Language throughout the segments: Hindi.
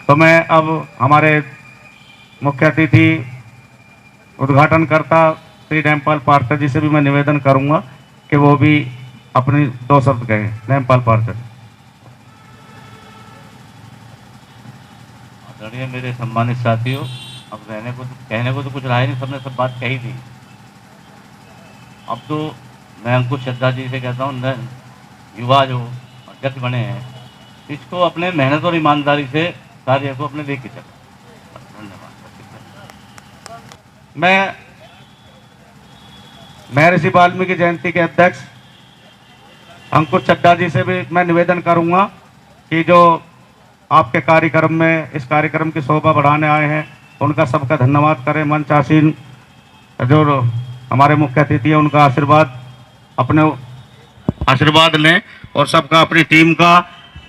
तो मैं अब हमारे मुख्य अतिथि उद्घाटनकर्ता श्री नेमपाल पार्षद जी से भी मैं निवेदन करूंगा कि वो भी अपनी दो शब्द कहें। नेमपाल पार्षद। आदरणीय मेरे सम्मानित साथियों, अब कहने को तो कुछ रहा ही नहीं, सबने सब बात कही थी। अब तो मैं अंकुश चड्ढा जी से कहता हूँ, युवा जो अध्यक्ष बने हैं, इसको अपने मेहनत और ईमानदारी से कार्य को अपने लेके चलो। धन्यवाद। मैं महर्षि वाल्मीकि जयंती के अध्यक्ष अंकुश चड्ढा जी से भी मैं निवेदन करूंगा कि जो आपके कार्यक्रम में इस कार्यक्रम की शोभा बढ़ाने आए हैं, उनका सबका धन्यवाद करें। मंच आसीन जो हमारे मुख्य अतिथि हैं, उनका अपने आशीर्वाद लें और सबका, अपनी टीम का,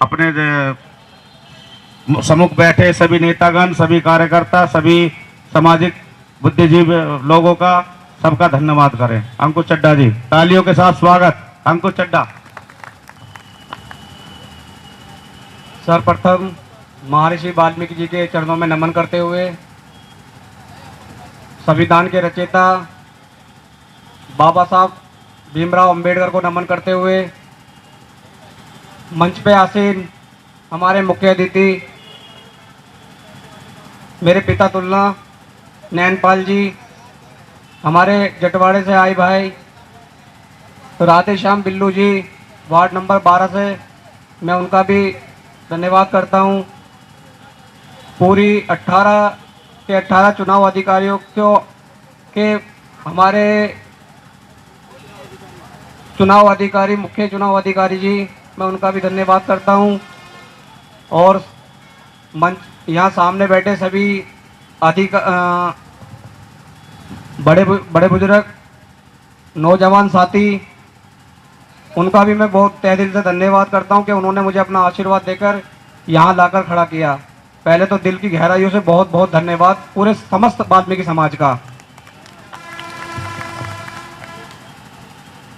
अपने सम्मुख बैठे सभी नेतागण, सभी कार्यकर्ता, सभी सामाजिक बुद्धिजीवी लोगों का सबका धन्यवाद करें। अंकुश चड्ढा जी, तालियों के साथ स्वागत। अंकुश चड्ढा। सर्वप्रथम महर्षि वाल्मीकि जी के चरणों में नमन करते हुए संविधान के रचयिता बाबा साहब भीमराव अंबेडकर को नमन करते हुए मंच पे आसीन हमारे मुख्य अतिथि मेरे पिता तुलना नैनपाल जी, हमारे जटवाड़े से आए भाई राधे श्याम बिल्लू जी वार्ड नंबर 12 से, मैं उनका भी धन्यवाद करता हूं। पूरी 18 के 18 चुनाव अधिकारियों के हमारे चुनाव अधिकारी, मुख्य चुनाव अधिकारी जी, मैं उनका भी धन्यवाद करता हूं। और मंच यहाँ सामने बैठे सभी बड़े बुजुर्ग, नौजवान साथी, उनका भी मैं बहुत तहे दिल से धन्यवाद करता हूं कि उन्होंने मुझे अपना आशीर्वाद देकर यहाँ लाकर खड़ा किया। पहले तो दिल की गहराइयों से बहुत बहुत धन्यवाद पूरे समस्त वाल्मीकि समाज का।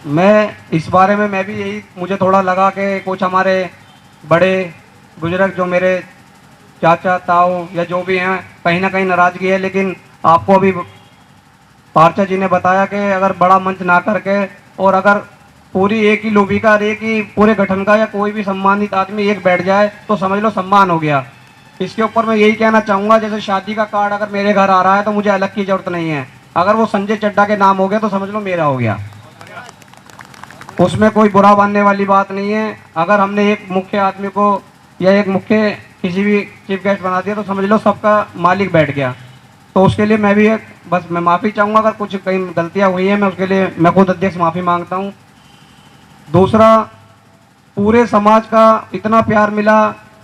मैं इस बारे में मैं भी यही, मुझे थोड़ा लगा कि कुछ हमारे बड़े बुजुर्ग जो मेरे चाचा ताऊ या जो भी हैं, कहीं ना कहीं नाराज़गी है, लेकिन आपको अभी पार्षद जी ने बताया कि अगर बड़ा मंच ना करके और अगर पूरी एक ही लोबी का, एक ही पूरे गठन का या कोई भी सम्मानित आदमी एक बैठ जाए तो समझ लो सम्मान हो गया। इसके ऊपर मैं यही कहना चाहूँगा, जैसे शादी का कार्ड अगर मेरे घर आ रहा है तो मुझे अलग की जरूरत नहीं है, अगर वो संजय चड्ढा के नाम हो गया तो समझ लो मेरा हो गया, उसमें कोई बुरा मानने वाली बात नहीं है। अगर हमने एक मुख्य आदमी को या एक मुख्य किसी भी चीफ गेस्ट बना दिया तो समझ लो सबका मालिक बैठ गया। तो उसके लिए मैं भी बस मैं माफ़ी चाहूँगा, अगर कुछ कहीं गलतियाँ हुई हैं मैं उसके लिए मैं खुद अध्यक्ष माफ़ी मांगता हूँ। दूसरा, पूरे समाज का इतना प्यार मिला,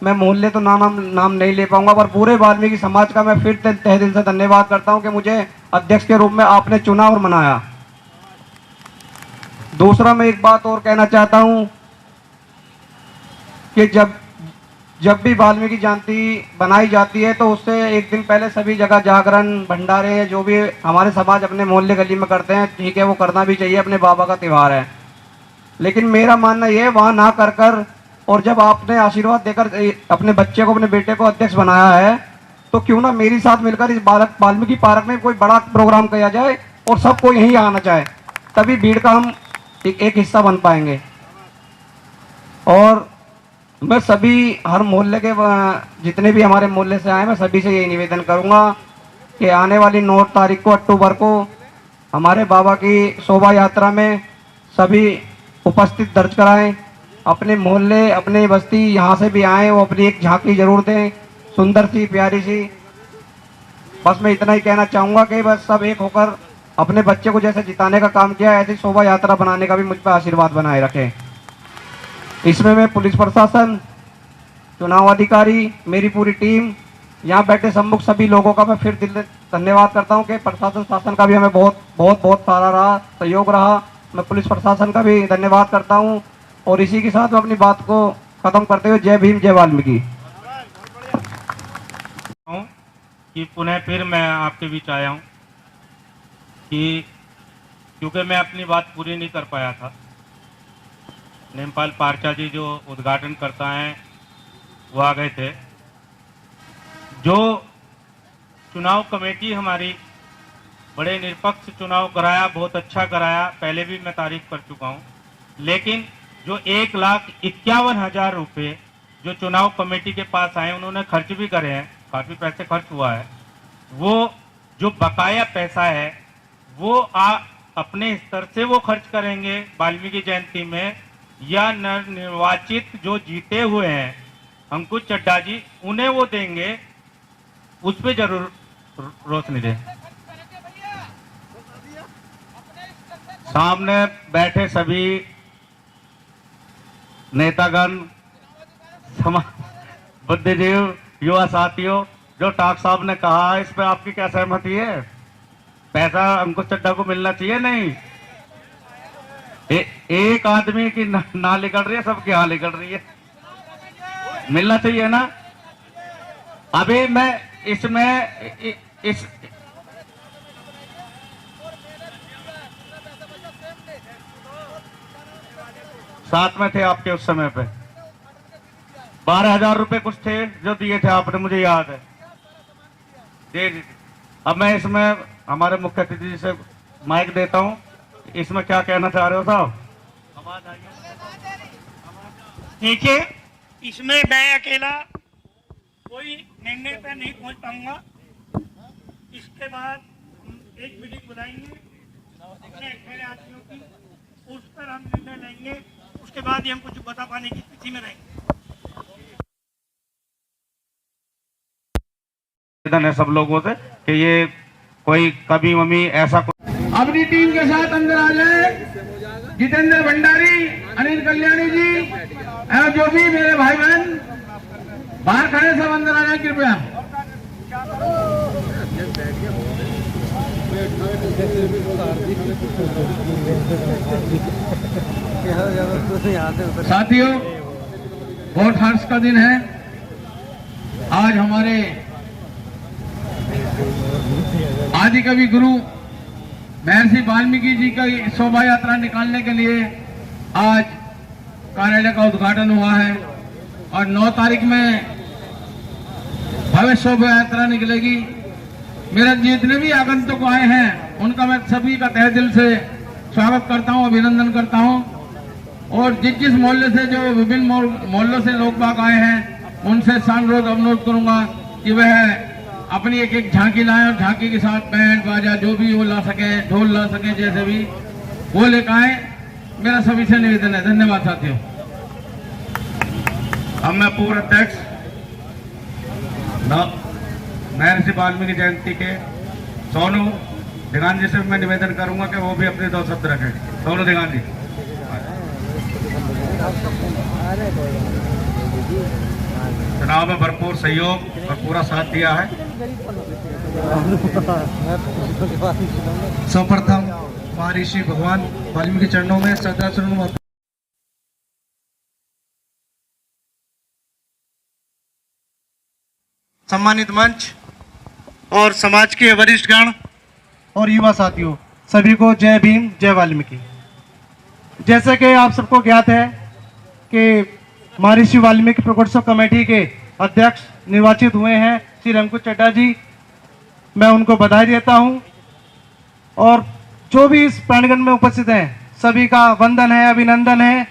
मैं मोहल्ले तो नाम नहीं ले पाऊंगा, पर पूरे वाल्मीकि समाज का मैं फिर तहे दिल से धन्यवाद करता हूं कि मुझे अध्यक्ष के रूप में आपने चुना और मनाया। दूसरा, मैं एक बात और कहना चाहता हूं कि जब भी वाल्मीकि जयंती बनाई जाती है तो उससे एक दिन पहले सभी जगह जागरण, भंडारे, जो भी हमारे समाज अपने मोहल्ले गली में करते हैं, ठीक है, वो करना भी चाहिए, अपने बाबा का त्यौहार है। लेकिन मेरा मानना यह है वहाँ ना कर और जब आपने आशीर्वाद देकर अपने बच्चे को, अपने बेटे को अध्यक्ष बनाया है, तो क्यों ना मेरे साथ मिलकर इस वाल्मीकि पार्क में कोई बड़ा प्रोग्राम किया जाए और सबको यहीं आना चाहे, तभी भीड़ का हम एक हिस्सा बन पाएंगे। और मैं सभी हर मोहल्ले के जितने भी हमारे मोहल्ले से आए, मैं सभी से यही निवेदन करूंगा कि आने वाली 9 तारीख को, अक्टूबर को, हमारे बाबा की शोभा यात्रा में सभी उपस्थित दर्ज कराएं। अपने मोहल्ले, अपने बस्ती यहाँ से भी आएँ, वो अपनी एक झांकी जरूर दें, सुंदर सी, प्यारी सी। बस मैं इतना ही कहना चाहूँगा कि बस सब एक होकर अपने बच्चे को जैसे जिताने का काम किया, ऐसी शोभा यात्रा बनाने का भी मुझ पर आशीर्वाद बनाए रखें। इसमें मैं पुलिस प्रशासन, चुनाव अधिकारी, मेरी पूरी टीम, यहाँ बैठे सम्मुख सभी लोगों का मैं फिर दिल से धन्यवाद करता हूँ कि प्रशासन शासन का भी हमें बहुत सारा रहा, सहयोग रहा। मैं पुलिस प्रशासन का भी धन्यवाद करता हूँ। और इसी के साथ मैं अपनी बात को खत्म करते हुए जय भीम, जय वाल्मीकि। कि पुनः फिर मैं आपके बीच आया हूँ कि क्योंकि मैं अपनी बात पूरी नहीं कर पाया था। नेमपाल पार्षद जी जो उद्घाटन करता हैं वो आ गए थे, जो चुनाव कमेटी हमारी बड़े निष्पक्ष चुनाव कराया, बहुत अच्छा कराया, पहले भी मैं तारीफ कर चुका हूं। लेकिन जो 1,51,000 रुपये जो चुनाव कमेटी के पास आए, उन्होंने खर्च भी करे हैं, काफी पैसे खर्च हुआ है, वो जो बकाया पैसा है वो अपने स्तर से वो खर्च करेंगे वाल्मीकि जयंती में, या निर्वाचित जो जीते हुए हैं अंकुश चड्ढा जी, उन्हें वो देंगे, उस पर जरूर रोशनी दें। सामने बैठे सभी नेतागण, बुद्धिजीव, युवा साथियों, जो टाक साहब ने कहा इस पे आपकी क्या सहमति है? पैसा अंकुश चड्ढा को मिलना चाहिए नहीं? एक आदमी की ना निकल रही है, सबकी हाँ निकल रही है, मिलना चाहिए ना? अभी मैं इसमें इस साथ में थे आपके उस समय पे 12,000 रुपए कुछ थे जो दिए थे आपने, मुझे याद है। जी जी। अब मैं इसमें हमारे मुख्य अतिथि जी से माइक देता हूं, इसमें क्या कहना चाह रहे हो साहब? देखिए, इसमें मैं अकेला कोई निर्णय पर नहीं पहुंच पाऊंगा। इसके बाद हम एक मीटिंग बुलाएंगे अपने अकेले आदमियों की, उस पर हम निर्णय लेंगे, उसके बाद ही हम कुछ बता पाने की स्थिति में रहेंगे। है सब लोगों से कि ये कोई कभी मम्मी ऐसा अपनी टीम के साथ अंदर आ जाए। जितेंद्र भंडारी, अनिल कल्याणी जी और जो भी मेरे भाई बहन बाहर खड़े सब अंदर आ जाए कृपया। साथियों, बहुत हर्ष का दिन है। आज हमारे आदि कवि गुरु महर्षि वाल्मीकि जी का शोभा यात्रा निकालने के लिए आज कार्यालय का उद्घाटन हुआ है और 9 तारीख में भव्य शोभा यात्रा निकलेगी। मेरे जितने भी आगंतुक आए हैं उनका मैं सभी का तहे दिल से स्वागत करता हूं, अभिनंदन करता हूं। और जिस मोहल्ले से, जो विभिन्न मोहल्लों से लोग बाग आए हैं, उनसे सानुरोध अनुरोध करूंगा कि वह अपनी एक एक झांकी लाएं और झांकी के साथ बैंड बाजा जो भी वो ला सके, ढोल ला सके, जैसे भी वो लेकर आए। मेरा सभी से निवेदन है। धन्यवाद साथियों। अब मैं पूर्व अध्यक्ष महर्षि वाल्मीकि जयंती के सोनू दिगान जी से मैं निवेदन करूंगा कि वो भी अपने 2 शब्द रखें। सोनू दिगान जी। चुनाव में भरपूर सहयोग और पूरा साथ दिया है। सर्वप्रथम महर्षि भगवान वाल्मीकि चरणों में श्रद्धासुमन। सम्मानित मंच और समाज के वरिष्ठगण और युवा साथियों, सभी को जय भीम, जय वाल्मीकि। जैसे कि आप सबको ज्ञात है कि महर्षि वाल्मीकि प्रकोत्सव कमेटी के अध्यक्ष निर्वाचित हुए हैं श्री अंकुश चड्ढा जी। मैं उनको बधाई देता हूं और जो भी इस प्रांगण में उपस्थित हैं सभी का वंदन है, अभिनंदन है।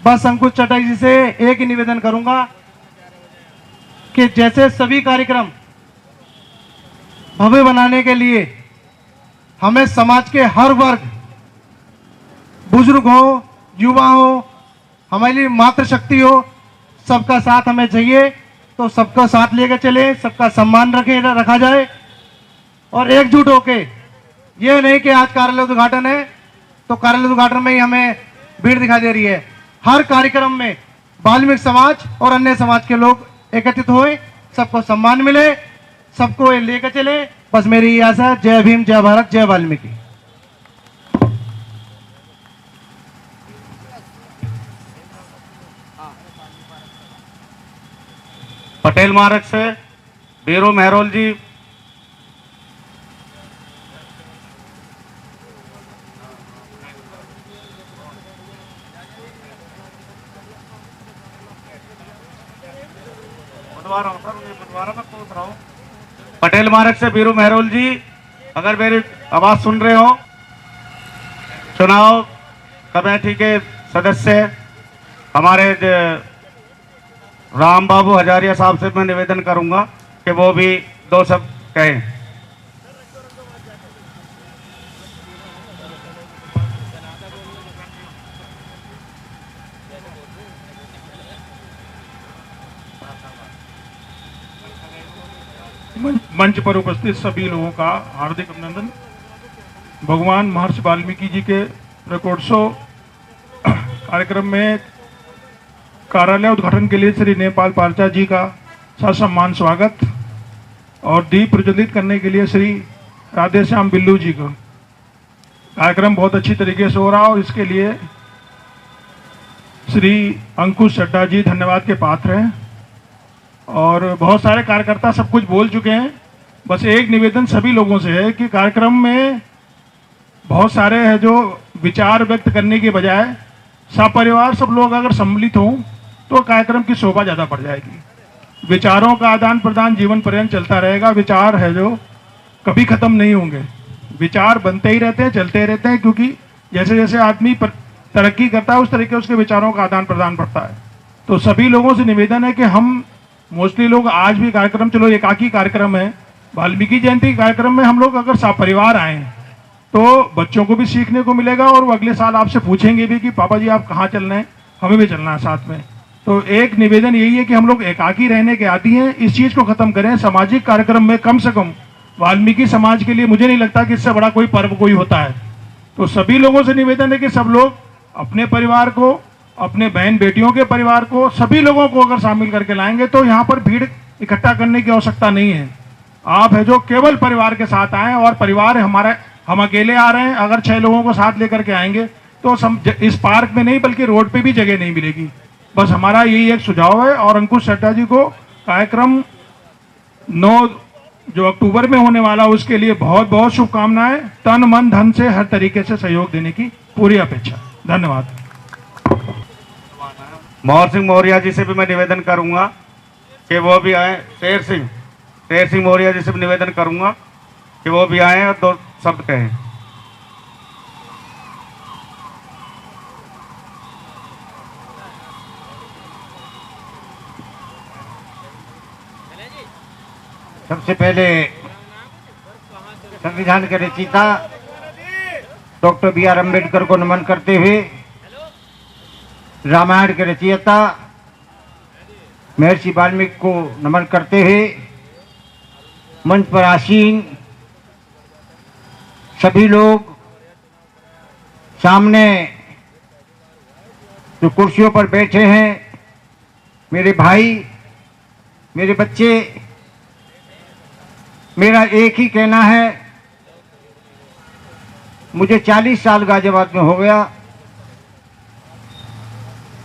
बस अंकुश चड्ढा जी से एक ही निवेदन करूंगा कि जैसे सभी कार्यक्रम भव्य बनाने के लिए हमें समाज के हर वर्ग, बुजुर्ग हो, युवा हो, हमारी मातृशक्ति हो, सबका साथ हमें चाहिए। तो सबका साथ लेकर चले, सबका सम्मान रखा जाए और एकजुट होके, ये नहीं कि आज कार्यालय उद्घाटन है तो कार्यालय उद्घाटन में ही हमें भीड़ दिखाई दे रही है। हर कार्यक्रम में वाल्मीकि समाज और अन्य समाज के लोग एकत्रित हुए, सबको सम्मान मिले, सबको लेकर चले। बस मेरी ये आशा है। जय भीम, जय भारत, जय वाल्मीकि। पटेल मार्ग से बीरो मेहरोल जी। बुधवार रहा हूँ सर, उन्हें दोबारा मैं पूछ रहा हूँ। पटेल मार्ग से बीरू मेहरोल जी, अगर मेरी आवाज सुन रहे हो, चुनाव कमेटी के सदस्य हमारे राम बाबू हजारिया साहब से मैं निवेदन करूंगा कि वो भी दो शब्द कहें। मंच पर उपस्थित सभी लोगों का हार्दिक अभिनंदन। भगवान महर्षि वाल्मीकि जी के प्रकोत्सव कार्यक्रम में कार्यालय उद्घाटन के लिए श्री नेपाल पार्चा जी का ससम्मान स्वागत और दीप प्रज्वलित करने के लिए श्री राधेश्याम बिल्लू जी को। कार्यक्रम बहुत अच्छी तरीके से हो रहा और इसके लिए श्री अंकुश चड्ढा जी धन्यवाद के पात्र हैं और बहुत सारे कार्यकर्ता सब कुछ बोल चुके हैं। बस एक निवेदन सभी लोगों से है कि कार्यक्रम में बहुत सारे हैं जो विचार व्यक्त करने के बजाय सपरिवार सब लोग अगर सम्मिलित हों तो कार्यक्रम की शोभा ज़्यादा बढ़ जाएगी। विचारों का आदान प्रदान जीवन पर्यंत चलता रहेगा। विचार है जो कभी ख़त्म नहीं होंगे, विचार बनते ही रहते हैं, चलते ही रहते हैं, क्योंकि जैसे जैसे आदमी तरक्की करता है उस तरीके उसके विचारों का आदान प्रदान बढ़ता है। तो सभी लोगों से निवेदन है कि हम मोस्टली लोग आज भी कार्यक्रम, चलो एकाकी कार्यक्रम है, वाल्मीकि जयंती कार्यक्रम में हम लोग अगर सपरिवार आए तो बच्चों को भी सीखने को मिलेगा और वो अगले साल आपसे पूछेंगे भी कि पापा जी आप कहाँ चल रहे हैं, हमें भी चलना है साथ में। तो एक निवेदन यही है कि हम लोग एकाकी रहने के आदी हैं, इस चीज़ को ख़त्म करें। सामाजिक कार्यक्रम में कम से कम वाल्मीकि समाज के लिए मुझे नहीं लगता कि इससे बड़ा कोई पर्व कोई होता है। तो सभी लोगों से निवेदन है कि सब लोग अपने परिवार को, अपने बहन बेटियों के परिवार को, सभी लोगों को अगर शामिल करके लाएंगे तो यहाँ पर भीड़ इकट्ठा करने की आवश्यकता नहीं है। आप है जो केवल परिवार के साथ आएँ, और परिवार हमारा, हम अकेले आ रहे हैं, अगर 6 लोगों को साथ लेकर के आएंगे तो इस पार्क में नहीं बल्कि रोड पे भी जगह नहीं मिलेगी। बस हमारा यही एक सुझाव है। और अंकुश चड्ढा जी को कार्यक्रम 9 जो अक्टूबर में होने वाला उसके लिए बहुत बहुत शुभकामनाएं। तन मन धन से हर तरीके से सहयोग देने की पूरी अपेक्षा। धन्यवाद। मोहर सिंह मौर्य जी से भी मैं निवेदन करूंगा कि वो भी आए। शेर सिंह मौर्य जी से भी निवेदन करूंगा कि वो भी आए और 2 शब्द कहें। सबसे पहले संविधान के रचयिता डॉक्टर बी आर अम्बेडकर को नमन करते हुए, रामायण के रचयिता महर्षि वाल्मीकि को नमन करते हुए, मंच पर आसीन सभी लोग, सामने जो कुर्सियों पर बैठे हैं, मेरे भाई, मेरे बच्चे, मेरा एक ही कहना है, मुझे 40 साल गाजियाबाद में हो गया।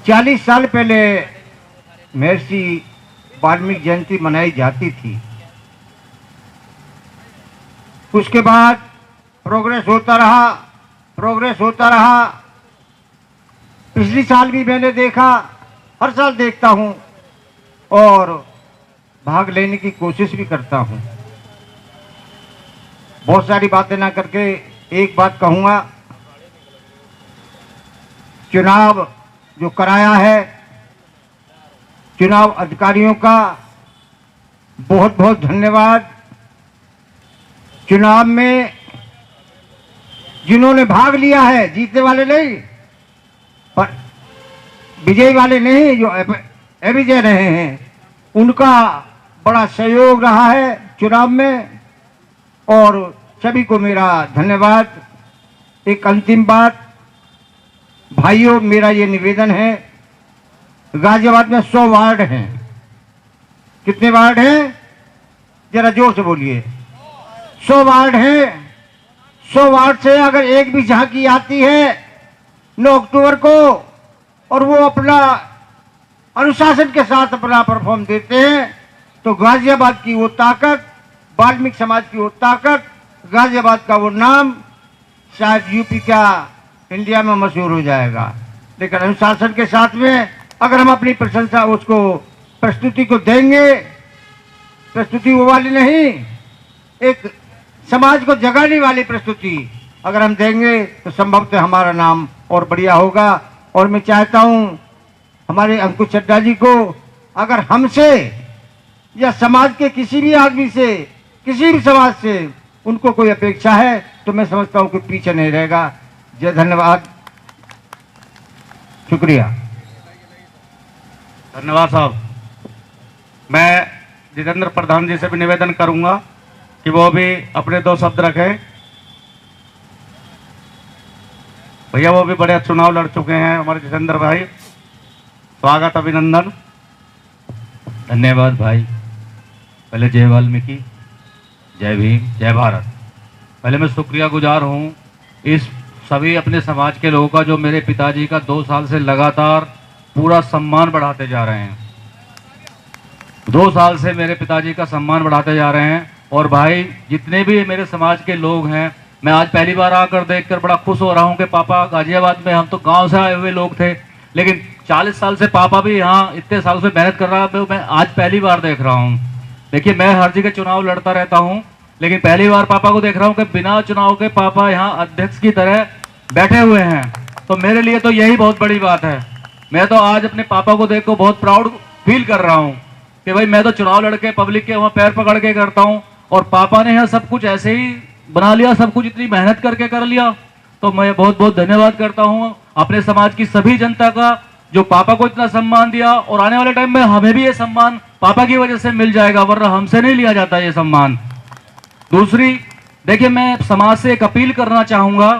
40 साल पहले महर्षि वाल्मीकि जयंती मनाई जाती थी। उसके बाद प्रोग्रेस होता रहा। पिछली साल भी मैंने देखा, हर साल देखता हूं और भाग लेने की कोशिश भी करता हूं। बहुत सारी बातें ना करके एक बात कहूंगा, चुनाव जो कराया है, चुनाव अधिकारियों का बहुत बहुत धन्यवाद। चुनाव में जिन्होंने भाग लिया है, जीतने वाले नहीं पर विजयी वाले नहीं, जो अविजय रहे हैं, उनका बड़ा सहयोग रहा है चुनाव में और सभी को मेरा धन्यवाद। एक अंतिम बात, भाइयों, मेरा ये निवेदन है, गाजियाबाद में 100 वार्ड हैं। कितने वार्ड हैं? जरा जोर से बोलिए। 100 वार्ड हैं। 100 वार्ड से अगर एक भी झांकी आती है 9 अक्टूबर को और वो अपना अनुशासन के साथ अपना परफॉर्म देते हैं तो गाजियाबाद की वो ताकत, वाल्मीकि समाज की वो ताकत, गाजियाबाद का वो नाम शायद यूपी का इंडिया में मशहूर हो जाएगा। लेकिन अनुशासन के साथ में अगर हम अपनी प्रशंसा, उसको प्रस्तुति को देंगे प्रस्तुति वो वाली नहीं, एक समाज को जगाने वाली प्रस्तुति अगर हम देंगे तो संभवतः हमारा नाम और बढ़िया होगा। और मैं चाहता हूँ हमारे अंकुश चड्ढा जी को, अगर हमसे या समाज के किसी भी आदमी से, किसी भी समाज से उनको कोई अपेक्षा है तो मैं समझता हूँ कि पीछे नहीं रहेगा। जय, धन्यवाद, शुक्रिया। धन्यवाद साहब। मैं जितेंद्र प्रधान जी से भी निवेदन करूंगा कि वो भी अपने 2 शब्द रखें। भैया वो भी बड़े चुनाव लड़ चुके हैं हमारे जितेंद्र भाई, स्वागत, अभिनंदन। धन्यवाद भाई। पहले जय वाल्मीकि, जय भीम, जय भारत। पहले मैं शुक्रिया गुजार हूँ इस सभी अपने समाज के लोगों का जो मेरे पिताजी का 2 साल से लगातार पूरा सम्मान बढ़ाते जा रहे हैं। 2 साल से मेरे पिताजी का सम्मान बढ़ाते जा रहे हैं। और भाई जितने भी मेरे समाज के लोग हैं, मैं आज पहली बार आकर देखकर बड़ा खुश हो रहा हूँ कि पापा गाजियाबाद में, हम तो गांव से आए हुए लोग थे, लेकिन 40 साल से पापा भी यहाँ इतने सालों से मेहनत कर रहा है, मैं आज पहली बार देख रहा हूँ। देखिए मैं हर जगह चुनाव लड़ता रहता हूँ, लेकिन पहली बार पापा को देख रहा हूँ कि बिना चुनाव के पापा यहाँ अध्यक्ष की तरह बैठे हुए हैं। तो मेरे लिए तो यही बहुत बड़ी बात है। मैं तो आज अपने पापा को देख कर बहुत प्राउड फील कर रहा हूँ कि भाई मैं तो चुनाव लड़के पब्लिक के वहाँ पैर पकड़ के करता हूँ, और पापा ने यहाँ सब कुछ ऐसे ही बना लिया, सब कुछ इतनी मेहनत करके कर लिया। तो मैं बहुत बहुत धन्यवाद करता हूँ अपने समाज की सभी जनता का जो पापा को इतना सम्मान दिया, और आने वाले टाइम में हमें भी ये सम्मान पापा की वजह से मिल जाएगा, वरना हमसे नहीं लिया जाता ये सम्मान। दूसरी, देखिए मैं समाज से एक अपील करना चाहूंगा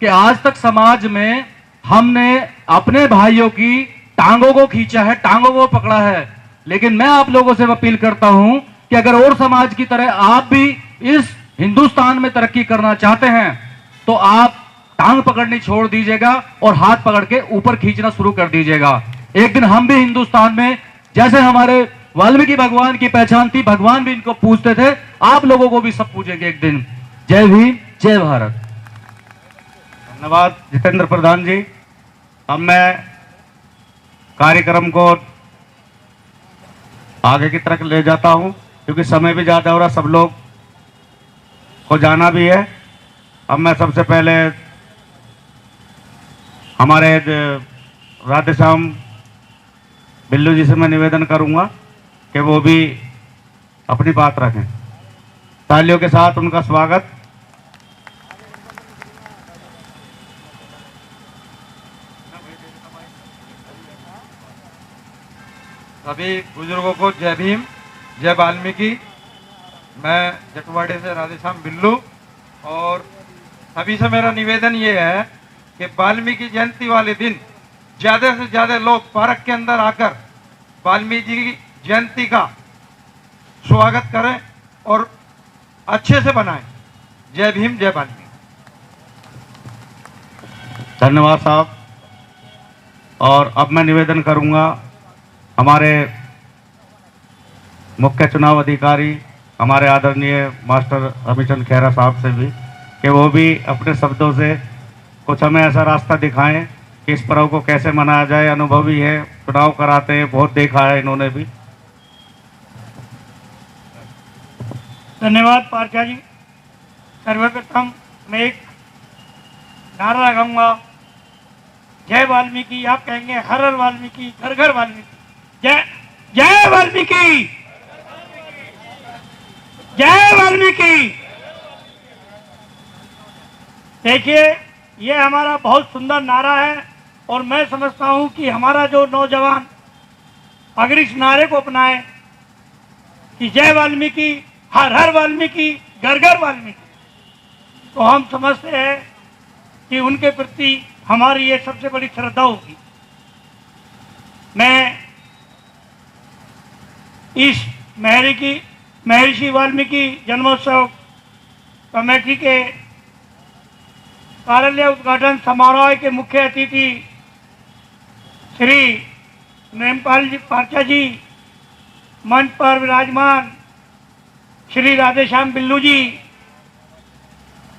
कि आज तक समाज में हमने अपने भाइयों की टांगों को खींचा है, टांगों को पकड़ा है, लेकिन मैं आप लोगों से अपील करता हूं कि अगर और समाज की तरह आप भी इस हिंदुस्तान में तरक्की करना चाहते हैं तो आप टांग पकड़नी छोड़ दीजिएगा और हाथ पकड़ के ऊपर खींचना शुरू कर दीजिएगा। एक दिन हम भी हिंदुस्तान में, जैसे हमारे वाल्मीकि भगवान की पहचान थी, भगवान भी इनको पूछते थे, आप लोगों को भी सब पूछेंगे एक दिन। जय भीम, जय भारत। धन्यवाद जितेंद्र प्रधान जी। अब मैं कार्यक्रम को आगे की तरफ ले जाता हूं क्योंकि समय भी ज़्यादा हो रहा, सब लोग को जाना भी है। अब मैं सबसे पहले हमारे राधेश्याम बिल्लू जी से मैं निवेदन करूंगा कि वो भी अपनी बात रखें। तालियों के साथ उनका स्वागत। सभी बुजुर्गों को जय भीम, जय वाल्मीकि। मैं जटवाड़े से राधेश्याम बिल्लू, और सभी से मेरा निवेदन ये है कि वाल्मीकि जयंती वाले दिन ज़्यादा से ज़्यादा लोग पार्क के अंदर आकर वाल्मीकि जयंती का स्वागत करें और अच्छे से बनाएं। जय भीम, जय वाल्मीकि। धन्यवाद साहब। और अब मैं निवेदन करूंगा हमारे मुख्य चुनाव अधिकारी, हमारे आदरणीय मास्टर रविचंद्र खेरा साहब से भी कि वो भी अपने शब्दों से कुछ हमें ऐसा रास्ता दिखाएं कि इस पर्व को कैसे मनाया जाए। अनुभवी है, चुनाव कराते हैं, बहुत देखा है इन्होंने भी। धन्यवाद पार्चा जी। सर्वप्रथम मैं एक नारा लगाऊंगा, जय वाल्मीकि। आप कहेंगे हर हर वाल्मीकि, घर घर वाल्मीकि। जय जय वाल्मीकि, जय वाल्मीकि। देखिए ये हमारा बहुत सुंदर नारा है, और मैं समझता हूं कि हमारा जो नौजवान अगर इस नारे को अपनाए कि जय वाल्मीकि, हर हर वाल्मीकि, घर घर वाल्मीकि, तो हम समझते हैं कि उनके प्रति हमारी ये सबसे बड़ी श्रद्धा होगी। मैं इस महर्षि वाल्मीकि जन्मोत्सव कमेटी के कार्यालय उद्घाटन समारोह के मुख्य अतिथि श्री नेमपाल जी पार्चा जी, मंच पर विराजमान श्री राधेश्याम बिल्लू जी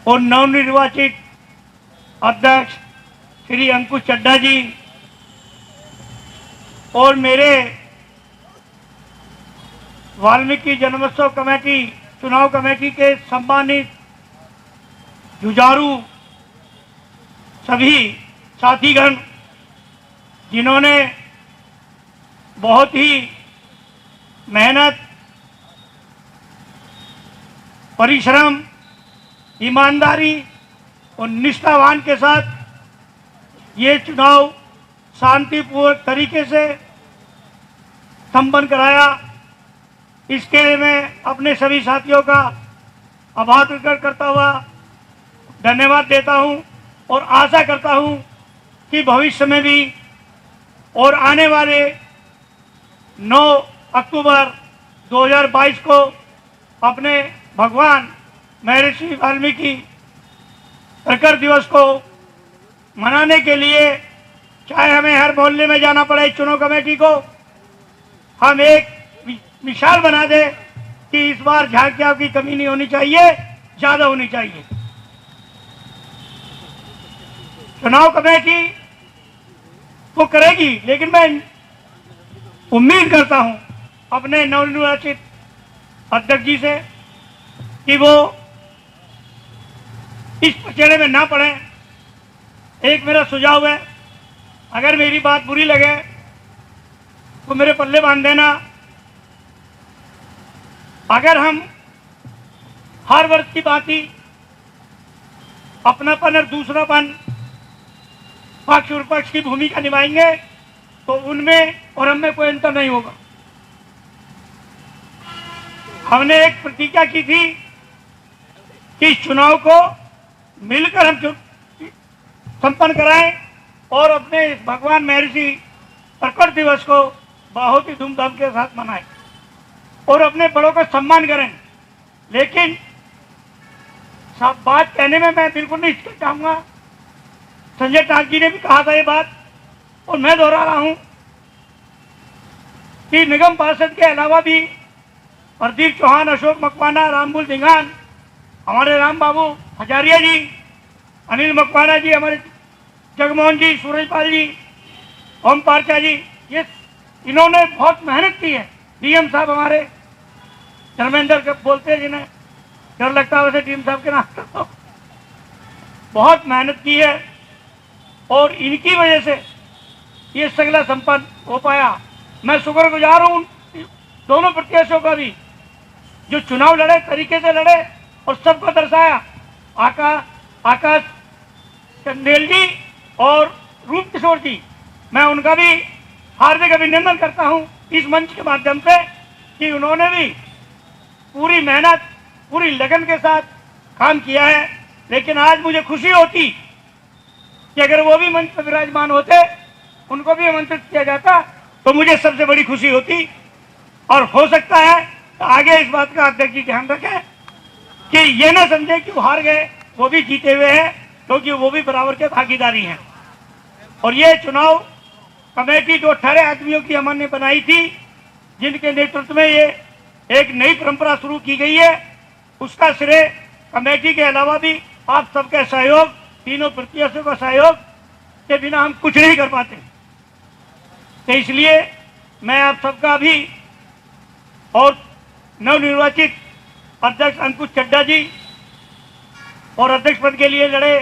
और नवनिर्वाचित अध्यक्ष श्री अंकुश चड्ढा जी, और मेरे वाल्मीकि जन्मोत्सव कमेटी चुनाव कमेटी के सम्मानित जुझारू सभी साथीगण जिन्होंने बहुत ही मेहनत, परिश्रम, ईमानदारी और निष्ठावान के साथ ये चुनाव शांतिपूर्वक तरीके से संपन्न कराया, इसके लिए मैं अपने सभी साथियों का आभार प्रकट करता हुआ धन्यवाद देता हूं और आशा करता हूं कि भविष्य में भी और आने वाले 9 अक्टूबर 2022 को अपने भगवान महर्षि वाल्मीकि प्रकट दिवस को मनाने के लिए चाहे हमें हर मोहल्ले में जाना पड़े, चुनाव कमेटी को हम एक मिसाल बना दे कि इस बार झांकियां की कमी नहीं होनी चाहिए, ज्यादा होनी चाहिए। चुनाव कमेटी तो करेगी, लेकिन मैं उम्मीद करता हूं अपने नवनिर्वाचित अध्यक्ष जी से कि वो इस पचड़े में ना पड़े। एक मेरा सुझाव है, अगर मेरी बात बुरी लगे तो मेरे पल्ले बांध देना। अगर हम हर वर्ग की बाती, अपनापन और दूसरापन, पक्ष और विपक्ष की भूमिका निभाएंगे तो उनमें और हम में कोई अंतर नहीं होगा। हमने एक प्रतिज्ञा की थी कि इस चुनाव को मिलकर हम संपन्न कराएं और अपने इस भगवान महर्षि प्रकट दिवस को बहुत ही धूमधाम के साथ मनाएं और अपने बड़ों का सम्मान करें। लेकिन सब बात कहने में मैं बिल्कुल नहीं चाहूंगा। संजय टाक जी ने भी कहा था ये बात और मैं दोहरा रहा हूं कि निगम पार्षद के अलावा भी प्रदीप चौहान, अशोक मकवाना, रामबुल दिंगान, हमारे राम बाबू हजारिया जी, अनिल मकवाना जी, हमारे जगमोहन जी, सूरजपाल जी, ओम पारचा जी, ये इन्होंने बहुत मेहनत की है। डीएम साहब हमारे धर्मेंद्र के बोलते हैं, जिन्हें डर लगता है वैसे डीएम साहब के नाम बहुत मेहनत की है और इनकी वजह से ये सगला संपन्न हो पाया। मैं शुक्रगुजार हूं दोनों प्रत्याशियों का भी, जो चुनाव लड़े, तरीके से लड़े और सबको दर्शाया। आकाश चंदेल जी और रूप किशोर जी, मैं उनका भी हार्दिक अभिनंदन करता हूं इस मंच के माध्यम से कि उन्होंने भी पूरी मेहनत, पूरी लगन के साथ काम किया है। लेकिन आज मुझे खुशी होती कि अगर वो भी मंच पर विराजमान होते, उनको भी आमंत्रित किया जाता तो मुझे सबसे बड़ी खुशी होती। और हो सकता है तो आगे इस बात का अध्यक्ष जी ध्यान रखें कि ये ना समझे कि वो हार गए, वो भी जीते हुए हैं, क्योंकि वो भी बराबर के भागीदारी हैं। और ये चुनाव कमेटी जो 18 आदमियों की अमन ने बनाई थी, जिनके नेतृत्व में ये एक नई परंपरा शुरू की गई है, उसका श्रेय कमेटी के अलावा भी आप सबके सहयोग, तीनों प्रत्याशियों का सहयोग के बिना हम कुछ नहीं कर पाते। तो इसलिए मैं आप सबका भी और नवनिर्वाचित अध्यक्ष अंकुश चड्ढा जी और अध्यक्ष पद के लिए लड़े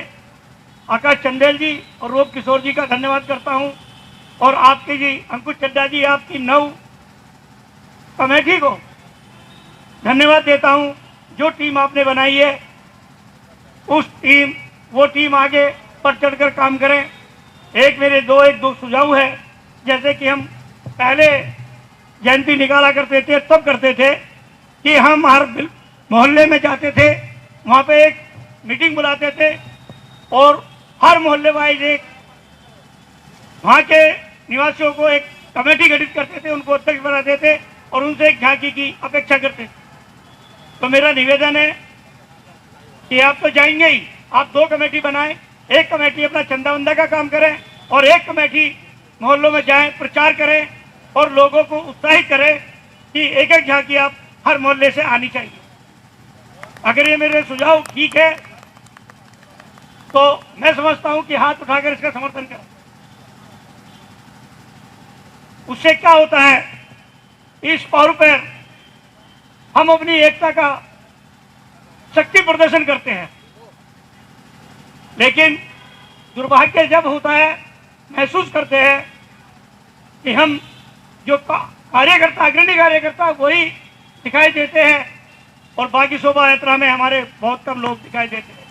आकाश चंदेल जी और रूप किशोर जी का धन्यवाद करता हूं। और आपके जी अंकुश चड्ढा जी, आपकी नव कमेटी को धन्यवाद देता हूं। जो टीम आपने बनाई है वो टीम आगे बढ़ चढ़कर काम करें। एक दो सुझाव है, जैसे कि हम पहले जयंती निकाला करते थे, तब करते थे कि हम हर मोहल्ले में जाते थे, वहाँ पे एक मीटिंग बुलाते थे और हर मोहल्ले वाइज एक वहाँ के निवासियों को एक कमेटी गठित करते थे, उनको अध्यक्ष बनाते थे और उनसे एक झांकी की अपेक्षा करते थे। तो मेरा निवेदन है कि आप तो जाएंगे ही, आप 2 कमेटी बनाएं। एक कमेटी अपना चंदा वंदा का काम करें और एक कमेटी मोहल्लों में जाएं, प्रचार करें और लोगों को उत्साहित करें कि एक एक झांकी आप हर मोहल्ले से आनी चाहिए। अगर ये मेरे सुझाव ठीक है तो मैं समझता हूं कि हाथ उठाकर इसका समर्थन करें। उससे क्या होता है, इस पावर पर हम अपनी एकता का शक्ति प्रदर्शन करते हैं। लेकिन दुर्भाग्य जब होता है, महसूस करते हैं कि हम जो कार्यकर्ता, अग्रणी कार्यकर्ता, वही दिखाई देते हैं और बाकी शोभा यात्रा में हमारे बहुत कम लोग दिखाई देते हैं।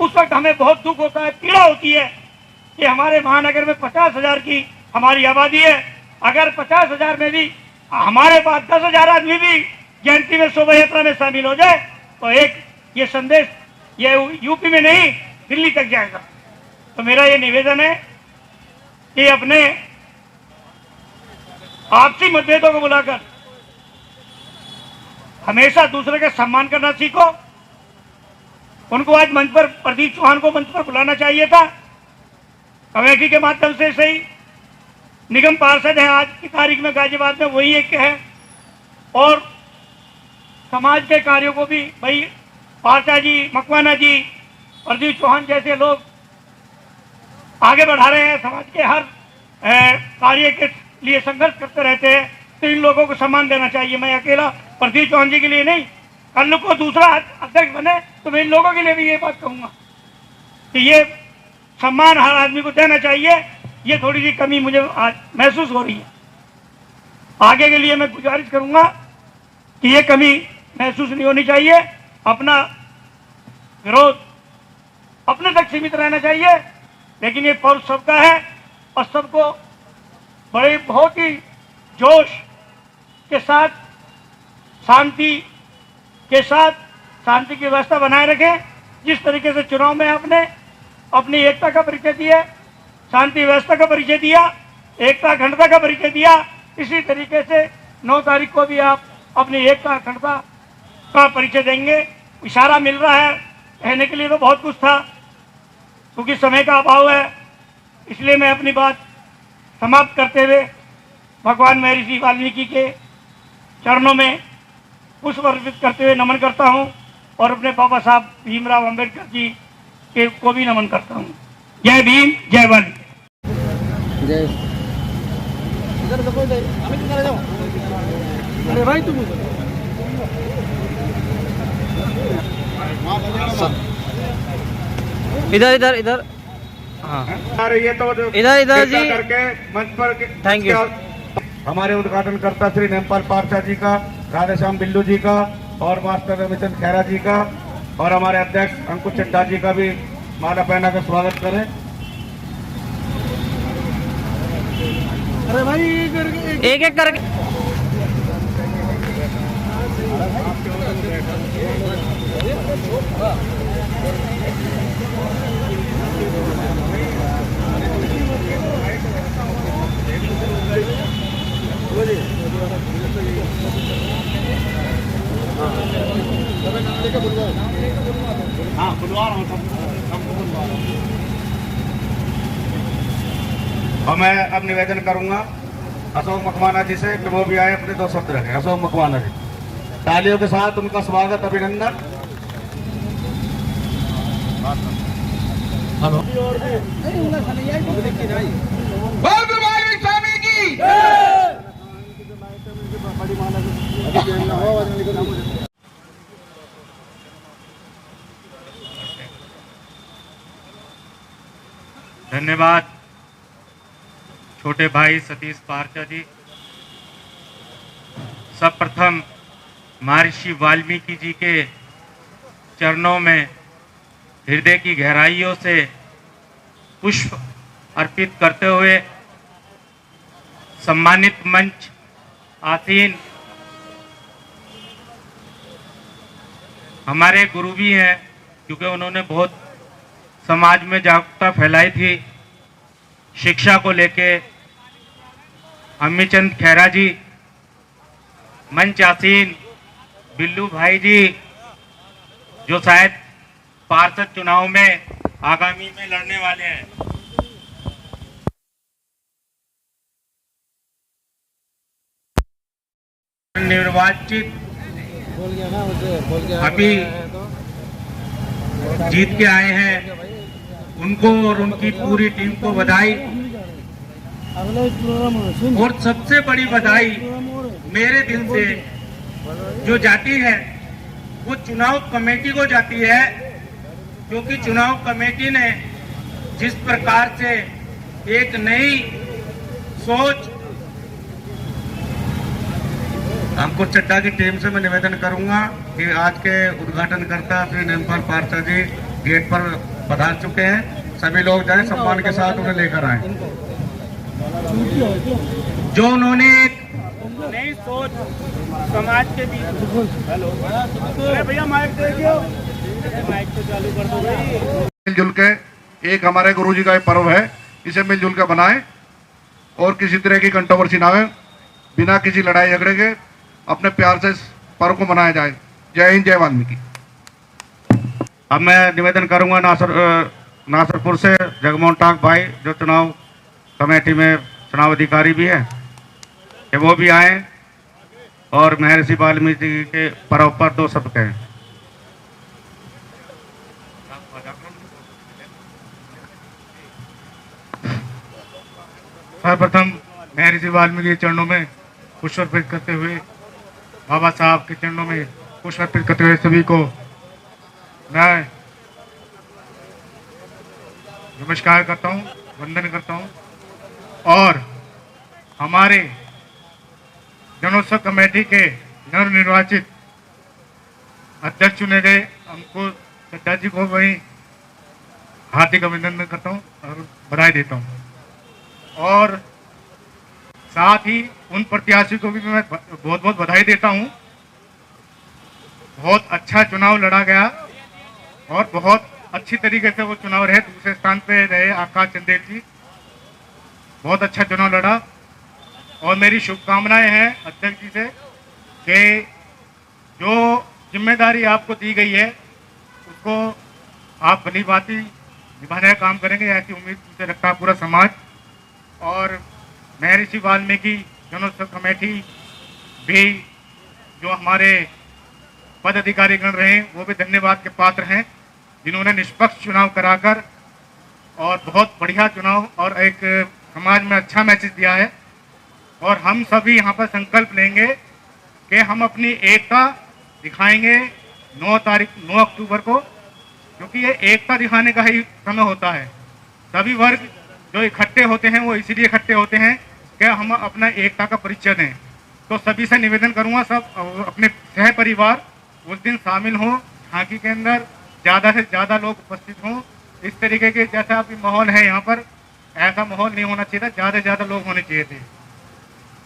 उस वक्त हमें बहुत दुख होता है, पीड़ा होती है कि हमारे महानगर में 50,000 की हमारी आबादी है। अगर 50,000 में भी हमारे पास 10,000 आदमी भी जयंती में शोभा यात्रा में शामिल हो जाए तो एक ये संदेश ये यूपी में नहीं दिल्ली तक जाएगा। तो मेरा ये निवेदन है कि अपने आपसी मतभेदों को बुलाकर हमेशा दूसरे का सम्मान करना सीखो। उनको आज मंच पर, प्रदीप चौहान को मंच पर बुलाना चाहिए था, कमेटी के माध्यम से सही। निगम पार्षद है आज की तारीख में गाजियाबाद में, वही एक है। और समाज के कार्यों को भी भाई पार्षद जी, मकवाना जी, प्रदीप चौहान जैसे लोग आगे बढ़ा रहे हैं, समाज के हर कार्य के लिए संघर्ष करते रहते हैं। तो इन लोगों को सम्मान देना चाहिए। मैं अकेला प्रदीप चौहान जी के लिए नहीं, कल को दूसरा अध्यक्ष बने तो मैं इन लोगों के लिए भी ये बात कहूंगा कि ये सम्मान हर आदमी को देना चाहिए। ये थोड़ी सी कमी मुझे आज महसूस हो रही है। आगे के लिए मैं गुजारिश करूंगा कि ये कमी महसूस नहीं होनी चाहिए। अपना विरोध अपने तक सीमित रहना चाहिए, लेकिन ये पर्व सबका है और सबको बड़े बहुत ही जोश के साथ, शांति के साथ, शांति की व्यवस्था बनाए रखें। जिस तरीके से चुनाव में आपने अपनी एकता का परिचय दिया, शांति व्यवस्था का परिचय दिया, एकता अखंडता का परिचय दिया, इसी तरीके से 9 तारीख को भी आप अपनी एकता अखंडता का परिचय देंगे। इशारा मिल रहा है, कहने के लिए तो बहुत कुछ था, क्योंकि समय का अभाव है, इसलिए मैं अपनी बात समाप्त करते हुए भगवान महर्षि वाल्मीकि के चरणों में पुष्प अर्पित करते हुए नमन करता हूं और अपने बाबा साहब भीमराव अंबेडकर जी के को भी नमन करता हूं। जय भीम, जय वाल्मीकि। इधर इधर इधर, हाँ ये तो इधर इधर जी, करके मंच पर थैंक यू। हमारे उद्घाटनकर्ता श्री नेमपाल पारसा जी का, राधेश्याम बिल्लू जी का और मास्टर रविचंद खैरा जी का और हमारे अध्यक्ष अंकुश चड्ढा जी का भी माला पहना कर स्वागत करें। अरे भाई एक एक करके और मैं अब निवेदन करूंगा अशोक मकवाना जी से कि वो भी आए, अपने 2 शब्द रखें। अशोक मकवाना जी, तालियों के साथ उनका स्वागत, अभिनंदन। स्वामी की धन्यवाद छोटे भाई सतीश पारचा जी। सर्वप्रथम महर्षि वाल्मीकि जी के चरणों में हृदय की गहराइयों से पुष्प अर्पित करते हुए सम्मानित मंच आसीन हमारे गुरु भी हैं, क्योंकि उन्होंने बहुत समाज में जागरूकता फैलाई थी शिक्षा को लेके। अम्मीचंद खैरा जी, मंच आसीन बिल्लू भाई जी, जो शायद पार्षद चुनाव में आगामी में लड़ने वाले हैं। निर्वाचित अभी जीत के आए हैं, उनको और उनकी पूरी टीम को बधाई। और सबसे बड़ी बधाई मेरे दिल से जो जाती है वो चुनाव कमेटी को जाती है, क्योंकि चुनाव कमेटी ने जिस प्रकार से एक नई सोच अंकुश चड्डा की टीम से मैं निवेदन करूंगा कि आज के उद्घाटनकर्ता श्री निर्मल पारसा जी गेट पर पधार चुके हैं। सभी लोग जाएं, सम्मान के साथ उन्हें लेकर आए। जो उन्होंने एक नई सोच समाज के बीच। हेलो भैया माइक देखियो, माइक तो चालू कर दो भाई। मिलजुल के एक हमारे गुरुजी का पर्व है, इसे मिलजुल के बनाएं और किसी तरह की कंट्रोवर्सी ना हो, बिना किसी लड़ाई झगड़े के अपने प्यार से इस पर्व को मनाया जाए। जय हिंद, जय वाल्मीकि। अब मैं निवेदन करूंगा नासरपुर से जगमोहन टाक भाई, जो चुनाव कमेटी में चुनाव अधिकारी भी है, कि वो भी आए और महर्षि वाल्मीकि जी के पर्व पर 2 शब्द कहें। सर्वप्रथम महर्षि वाल्मीकि के चरणों में पुष्प अर्पित करते हुए, बाबा साहब के चरणों में पुष्प अर्पित करते हुए सभी को मैं नमस्कार करता हूँ, वंदन करता हूँ। और हमारे जनोत्सव कमेटी के नवनिर्वाचित अध्यक्ष चुने गए अंकुश चड्डा जी को वही हार्दिक अभिनंदन करता हूँ और बधाई देता हूँ। और साथ ही उन प्रत्याशी को भी मैं बहुत बहुत बधाई देता हूँ। बहुत अच्छा चुनाव लड़ा गया और बहुत अच्छी तरीके से वो चुनाव रहे। दूसरे स्थान पे रहे आकाश चंदेल जी, बहुत अच्छा चुनाव लड़ा। और मेरी शुभकामनाएं हैं अध्यक्ष जी से कि जो जिम्मेदारी आपको दी गई है उसको आप भली भांति निभाने का काम करेंगे, ऐसी उम्मीद मुझे रखता है पूरा समाज। और महर्षि वाल्मीकि जनोत्सव कमेटी भी जो हमारे पद अधिकारी गण रहे हैं वो भी धन्यवाद के पात्र हैं, जिन्होंने निष्पक्ष चुनाव कराकर और बहुत बढ़िया चुनाव और एक समाज में अच्छा मैसेज दिया है। और हम सभी यहाँ पर संकल्प लेंगे कि हम अपनी एकता दिखाएंगे 9 अक्टूबर को, क्योंकि ये एकता दिखाने का ही समय होता है। सभी वर्ग जो इकट्ठे होते हैं वो इसीलिए इकट्ठे होते हैं कि हम अपना एकता का परिचय दें। तो सभी से निवेदन करूंगा, सब अपने सह परिवार उस दिन शामिल हों, झांकी के अंदर ज़्यादा से ज़्यादा लोग उपस्थित हों। इस तरीके के जैसा अभी माहौल है यहाँ पर, ऐसा माहौल नहीं होना चाहिए था, ज़्यादा से ज़्यादा लोग होने चाहिए थे।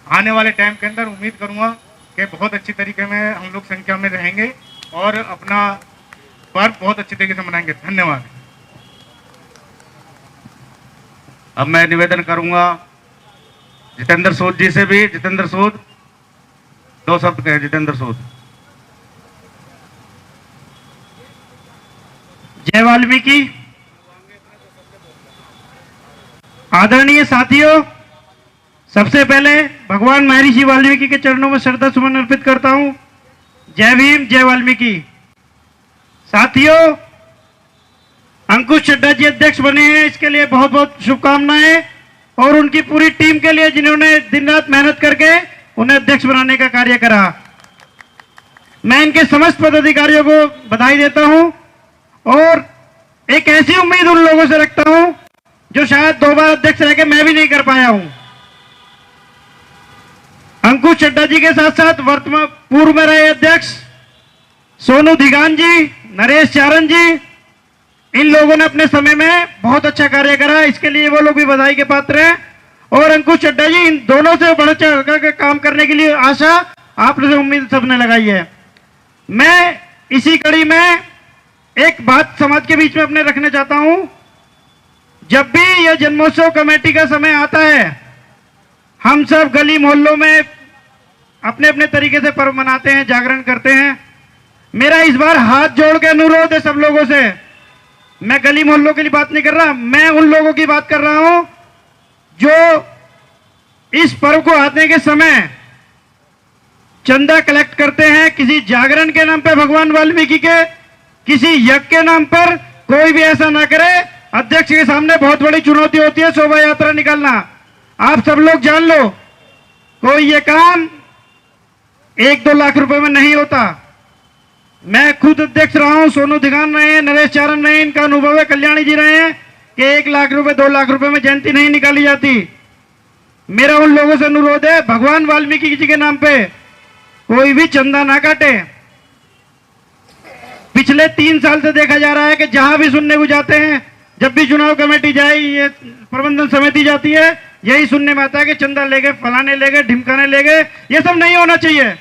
आने वाले टाइम के अंदर उम्मीद करूँगा कि बहुत अच्छी तरीके में हम लोग संख्या में रहेंगे और अपना पर्व बहुत अच्छी तरीके से मनाएंगे। धन्यवाद। अब मैं निवेदन करूंगा जितेंद्र सूद जी से भी। जितेंद्र सूद 2 शब्द कहें। जितेंद्र सूद। जय वाल्मीकि। आदरणीय साथियों, सबसे पहले भगवान महर्षि वाल्मीकि के चरणों में श्रद्धा सुमन अर्पित करता हूं। जय भीम, जय वाल्मीकि। साथियों, अंकुश चड्डा जी अध्यक्ष बने हैं, इसके लिए बहुत बहुत शुभकामनाएं, और उनकी पूरी टीम के लिए जिन्होंने दिन रात मेहनत करके उन्हें अध्यक्ष बनाने का कार्य करा। मैं इनके समस्त पदाधिकारियों को बधाई देता हूं और एक ऐसी उम्मीद उन लोगों से रखता हूं जो शायद 2 बार अध्यक्ष रह के मैं भी नहीं कर पाया हूं। अंकुश चड्डा जी के साथ साथ वर्तमान पूर्व में रहे अध्यक्ष सोनू धिगान जी, नरेश चारण जी, इन लोगों ने अपने समय में बहुत अच्छा कार्य करा, इसके लिए वो लोग भी बधाई के पात्र हैं। और अंकुश चड्डा जी, इन दोनों से बढ़ चढ़ कर काम करने के लिए आशा आप लोगों से उम्मीद सबने लगाई है। मैं इसी कड़ी में एक बात समाज के बीच में अपने रखना चाहता हूं। जब भी यह जन्मोत्सव कमेटी का समय आता है, हम सब गली मोहल्लों में अपने अपने तरीके से पर्व मनाते हैं, जागरण करते हैं। मेरा इस बार हाथ जोड़ के अनुरोध है सब लोगों से, मैं गली मोहल्लों के लिए बात नहीं कर रहा, मैं उन लोगों की बात कर रहा हूं जो इस पर्व को आने के समय चंदा कलेक्ट करते हैं किसी जागरण के नाम पे, भगवान वाल्मीकि के किसी यज्ञ के नाम पर। कोई भी ऐसा ना करे। अध्यक्ष के सामने बहुत बड़ी चुनौती होती है शोभा यात्रा निकालना। आप सब लोग जान लो, कोई ये काम 1-2 लाख रुपए में नहीं होता। मैं खुद अध्यक्ष रहा हूं, सोनू दिगान रहे हैं, नरेश चारण रहे हैं, इनका अनुभव है, कल्याणी जी रहे हैं कि 1 लाख रुपए 2 लाख रुपए में जयंती नहीं निकाली जाती। मेरा उन लोगों से अनुरोध है, भगवान वाल्मीकि जी के नाम पे कोई भी चंदा ना काटे। पिछले 3 साल से देखा जा रहा है कि जहां भी सुनने को जाते हैं, जब भी चुनाव कमेटी जाए, ये प्रबंधन समिति जाती है, यही सुनने में आता है कि चंदा ले गए, फलाने ले गए, ढिमकाने ले गए। ये सब नहीं होना चाहिए।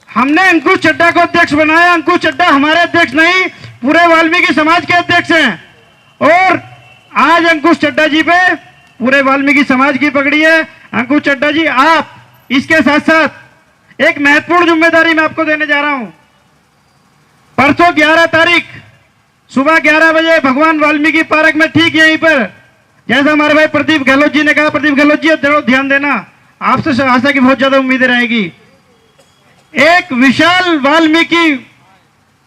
हमने अंकुश चड्डा को अध्यक्ष बनाया। अंकुश चड्डा हमारे अध्यक्ष नहीं, पूरे वाल्मीकि समाज के अध्यक्ष हैं। और आज अंकुश चड्डा जी पे पूरे वाल्मीकि समाज की पकड़ी है। अंकुश चड्डा जी, आप इसके साथ साथ एक महत्वपूर्ण जिम्मेदारी मैं आपको देने जा रहा हूं। परसों 11 तारीख सुबह 11 बजे भगवान वाल्मीकि पार्क में, ठीक यहीं पर, जैसा हमारे भाई प्रदीप गहलोत जी ने कहा, प्रदीप गहलोत जी जरूर ध्यान देना, आपसे आशा की बहुत ज्यादा उम्मीदें रहेगी। एक विशाल वाल्मीकि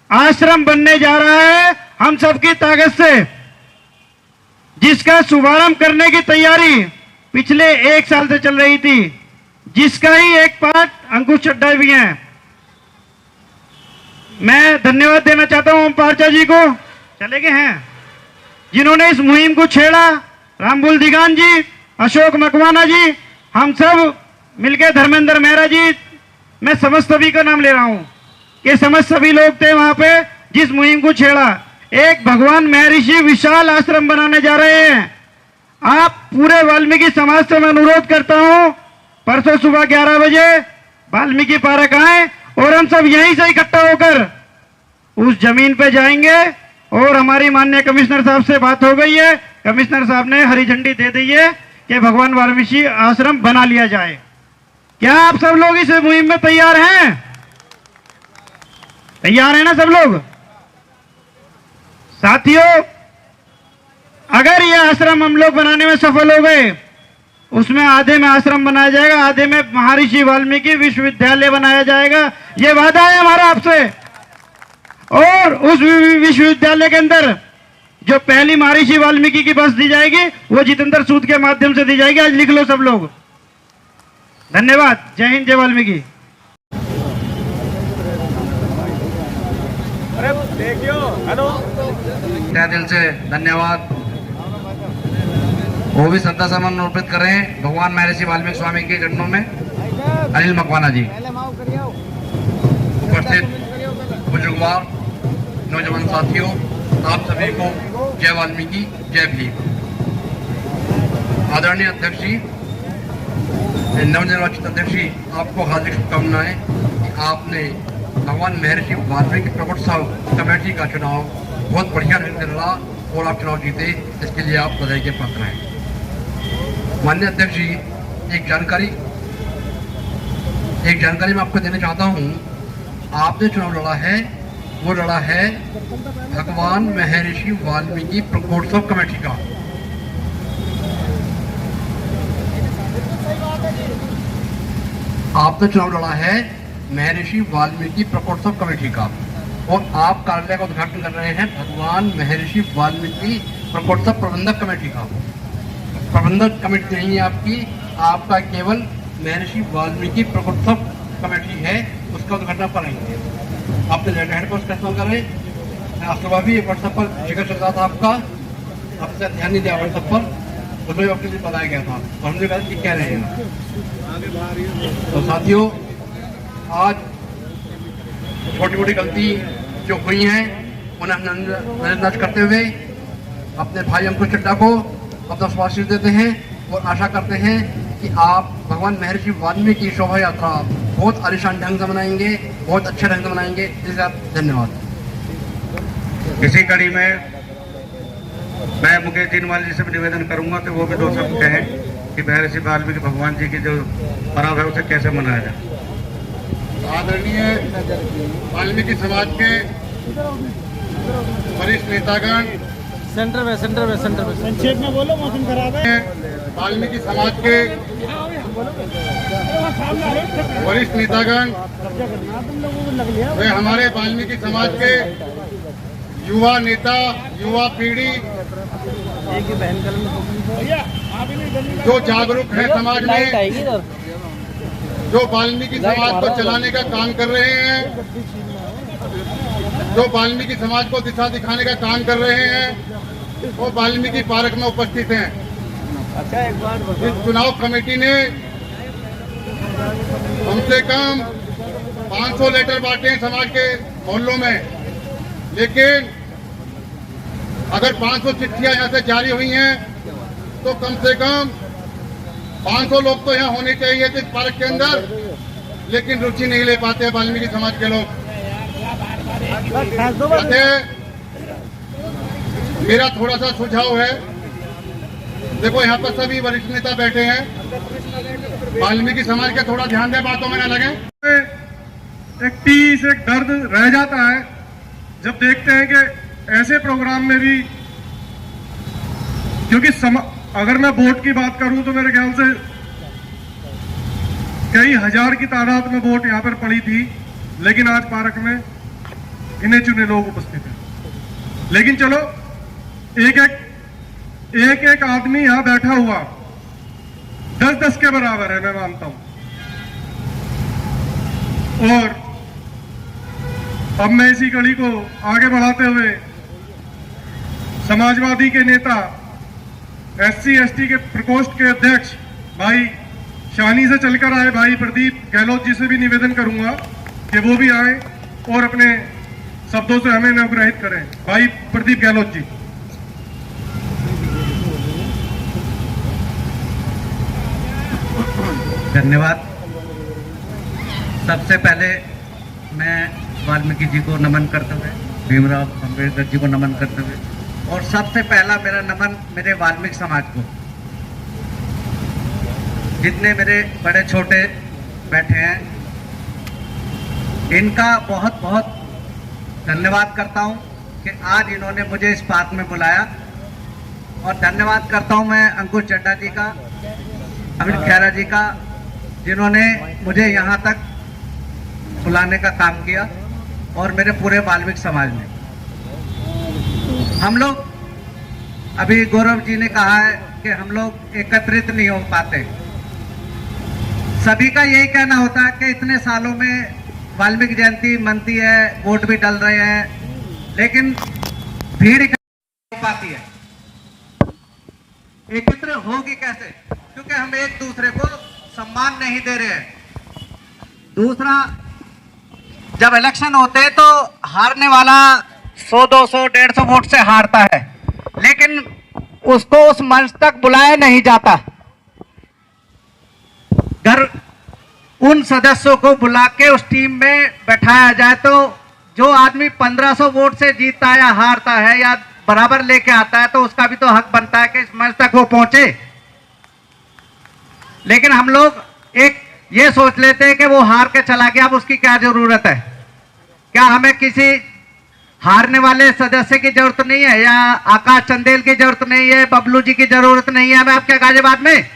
आश्रम बनने जा रहा है हम सबकी ताकत से, जिसका शुभारंभ करने की तैयारी पिछले 1 साल से चल रही थी, जिसका ही एक पार्ट अंकुश चड्डा भी हैं। मैं धन्यवाद देना चाहता हूं ओम पारचा जी को, चले गए हैं, जिन्होंने इस मुहिम को छेड़ा। रामबुल दिगान जी, अशोक मकवाना जी, हम सब मिलकर, धर्मेंद्र मेहरा जी, मैं समझ सभी का नाम ले रहा हूं कि समझ सभी लोग थे वहां पे जिस मुहिम को छेड़ा। एक भगवान महर्षि विशाल आश्रम बनाने जा रहे हैं। आप पूरे वाल्मीकि समाज से मैं अनुरोध करता हूं, परसों सुबह 11 बजे वाल्मीकि पार्क आए और हम सब यहीं से इकट्ठा होकर उस जमीन पे जाएंगे। और हमारी माननीय कमिश्नर साहब से बात हो गई है, कमिश्नर साहब ने हरी झंडी दे दी है कि भगवान वाल्मीकि आश्रम बना लिया जाए। क्या आप सब लोग इस मुहिम में तैयार हैं? तैयार हैं ना सब लोग? साथियों, अगर यह आश्रम हम लोग बनाने में सफल हो गए, उसमें आधे में आश्रम बनाया जाएगा, आधे में महर्षि वाल्मीकि विश्वविद्यालय बनाया जाएगा। यह वादा है हमारा आपसे। और उस विश्वविद्यालय के अंदर जो पहली महर्षि वाल्मीकि की बस दी जाएगी, वो जितेंद्र सूद के माध्यम से दी जाएगी। आज लिख लो सब लोग। धन्यवाद। जय हिंद, जय वाल्मीकि। तहे दिल से धन्यवाद। वो भी श्रद्धा सुमन अर्पित करें भगवान महर्षि वाल्मीकि स्वामी के चरणों में। अनिल मकवाना जी। उपस्थित बुजुर्गवार, नौजवान साथियों, आप सभी को जय वाल्मीकि, जय भीम। आदरणीय अध्यक्ष जी, नवनिर्वाचित अध्यक्ष जी, आपको हार्दिक शुभकामनाएं कि आपने भगवान महर्षि वाल्मीकि प्रकोत्सव कमेटी का चुनाव बहुत बढ़िया ढंग से लड़ा और आप चुनाव जीते, इसके लिए आप बधाई के पात्र हैं। माननीय अध्यक्ष जी, एक जानकारी मैं आपको देना चाहता हूं। आपने चुनाव लड़ा है, वो लड़ा है भगवान महर्षि वाल्मीकि प्रकोत्सव कमेटी का। आपने चुनाव लड़ा है महर्षि वाल्मीकि प्रकोत्सव कमेटी का, और आप कार्यालय का उद्घाटन कर रहे हैं भगवान महर्षि वाल्मीकि प्रकोत्सव प्रबंधक कमेटी का। प्रबंधक कमेटी नहीं है आपकी, आपका केवल महर्षि वाल्मीकि प्रकोत्सव कमेटी है, उसका उद्घाटन करेंगे। आपने लेटर हेड पर उसका इस्तेमाल करें। आज सुबह भी व्हाट्सएप पर जिक्र चल रहा था आपका, आपसे ध्यान नहीं दिया व्हाट्सएप पर, उसमें आपके लिए बताया गया था और हमने कहा कि कह रहे हैं। तो साथियों, आज छोटी मोटी गलती जो हुई हैं उन्हें नजरअंदाज करते हुए अपने भाई अंकुश चड्डा को अपना शुभाशीष देते हैं और आशा करते हैं कि आप भगवान महर्षि वाल्मीकि की शोभा यात्रा बहुत आलिशान ढंग से मनाएंगे, बहुत अच्छे ढंग से मनाएंगे। इसलिए आप धन्यवाद। इसी कड़ी में मैं मुकेश दीनवाल जी से भी निवेदन करूंगा कि वो भी 2 शब्द कहें कि महर्षि वाल्मीकि भगवान जी की जो पर्व है उसे कैसे मनाया जाए। आदरणीय वाल्मीकि समाज के वरिष्ठ नेतागण, सेंटर में संक्षेप में बोलो, मौसम खराब है। वाल्मीकि समाज के वरिष्ठ नेतागण, वे हमारे वाल्मीकि समाज के युवा नेता, युवा पीढ़ी जो जागरूक है समाज में, जो वाल्मीकि समाज को चलाने का काम कर रहे हैं, जो वाल्मीकि समाज को दिशा दिखाने का काम कर रहे हैं, वो वाल्मीकि पार्क में उपस्थित हैं। इस चुनाव कमेटी ने कम से कम 500 लेटर बांटे हैं समाज के मोहल्लों में, लेकिन अगर 500 चिट्ठियां यहाँ से जारी हुई हैं तो कम से कम 500 लोग तो यहाँ होने चाहिए थे इस पार्क के अंदर, लेकिन रुचि नहीं ले पाते वाल्मीकि समाज के लोग। मेरा थोड़ा सा सुझाव है, देखो यहाँ पर सभी वरिष्ठ नेता बैठे हैं, वाल्मीकि समाज के थोड़ा ध्यान दे, बातों में न लगे। एक टीस एक दर्द रह जाता है जब देखते हैं कि ऐसे प्रोग्राम में भी, क्योंकि अगर मैं वोट की बात करूं तो मेरे ख्याल से कई हजार की तादाद में वोट यहां पर पड़ी थी, लेकिन आज पार्क में गिने चुने लोग उपस्थित हैं। लेकिन चलो एक एक आदमी यहां बैठा हुआ 10-10 के बराबर है, मैं मानता हूं। और अब मैं इसी कड़ी को आगे बढ़ाते हुए समाजवादी के नेता, SC/ST के प्रकोष्ठ के अध्यक्ष भाई शानी से चलकर आए भाई प्रदीप गहलोत जी से भी निवेदन करूंगा कि वो भी आए और अपने शब्दों से हमें अनुग्रहित करें। भाई प्रदीप गहलोत जी। धन्यवाद। सबसे पहले मैं वाल्मीकि जी को नमन करते हुए, भीमराव अंबेडकर जी को नमन करते हुए, और सबसे पहला मेरा नमन मेरे वाल्मीकि समाज को, जितने मेरे बड़े छोटे बैठे हैं, इनका बहुत बहुत धन्यवाद करता हूं कि आज इन्होंने मुझे इस पार्क में बुलाया। और धन्यवाद करता हूं मैं अंकुश चड्ढा जी का, अमित खैरा जी का, जिन्होंने मुझे यहाँ तक बुलाने का काम किया, और मेरे पूरे वाल्मीकि समाज ने। हम लोग, अभी गौरव जी ने कहा है कि हम लोग एकत्रित नहीं हो पाते। सभी का यही कहना होता है कि इतने सालों में वाल्मीकि जयंती मनती है, वोट भी डल रहे हैं, लेकिन भीड़ हो पाती है, एकत्र होगी कैसे? क्योंकि हम एक दूसरे को सम्मान नहीं दे रहे हैं। दूसरा, जब इलेक्शन होते हैं तो हारने वाला 100, 200, 150 वोट से हारता है, लेकिन उसको उस मंच तक बुलाया नहीं जाता। घर उन सदस्यों को बुला के उस टीम में बैठाया जाए तो जो आदमी 1500 वोट से जीतता है या हारता है या बराबर लेके आता है, तो उसका भी तो हक बनता है कि इस मंच तक वो पहुंचे। लेकिन हम लोग एक ये सोच लेते हैं कि वो हार के चला गया, अब उसकी क्या जरूरत है? क्या हमें किसी हारने वाले सदस्य की जरूरत नहीं है, या आकाश चंदेल की जरूरत नहीं है, बबलू जी की जरूरत नहीं है हमें आपके गाजियाबाद में?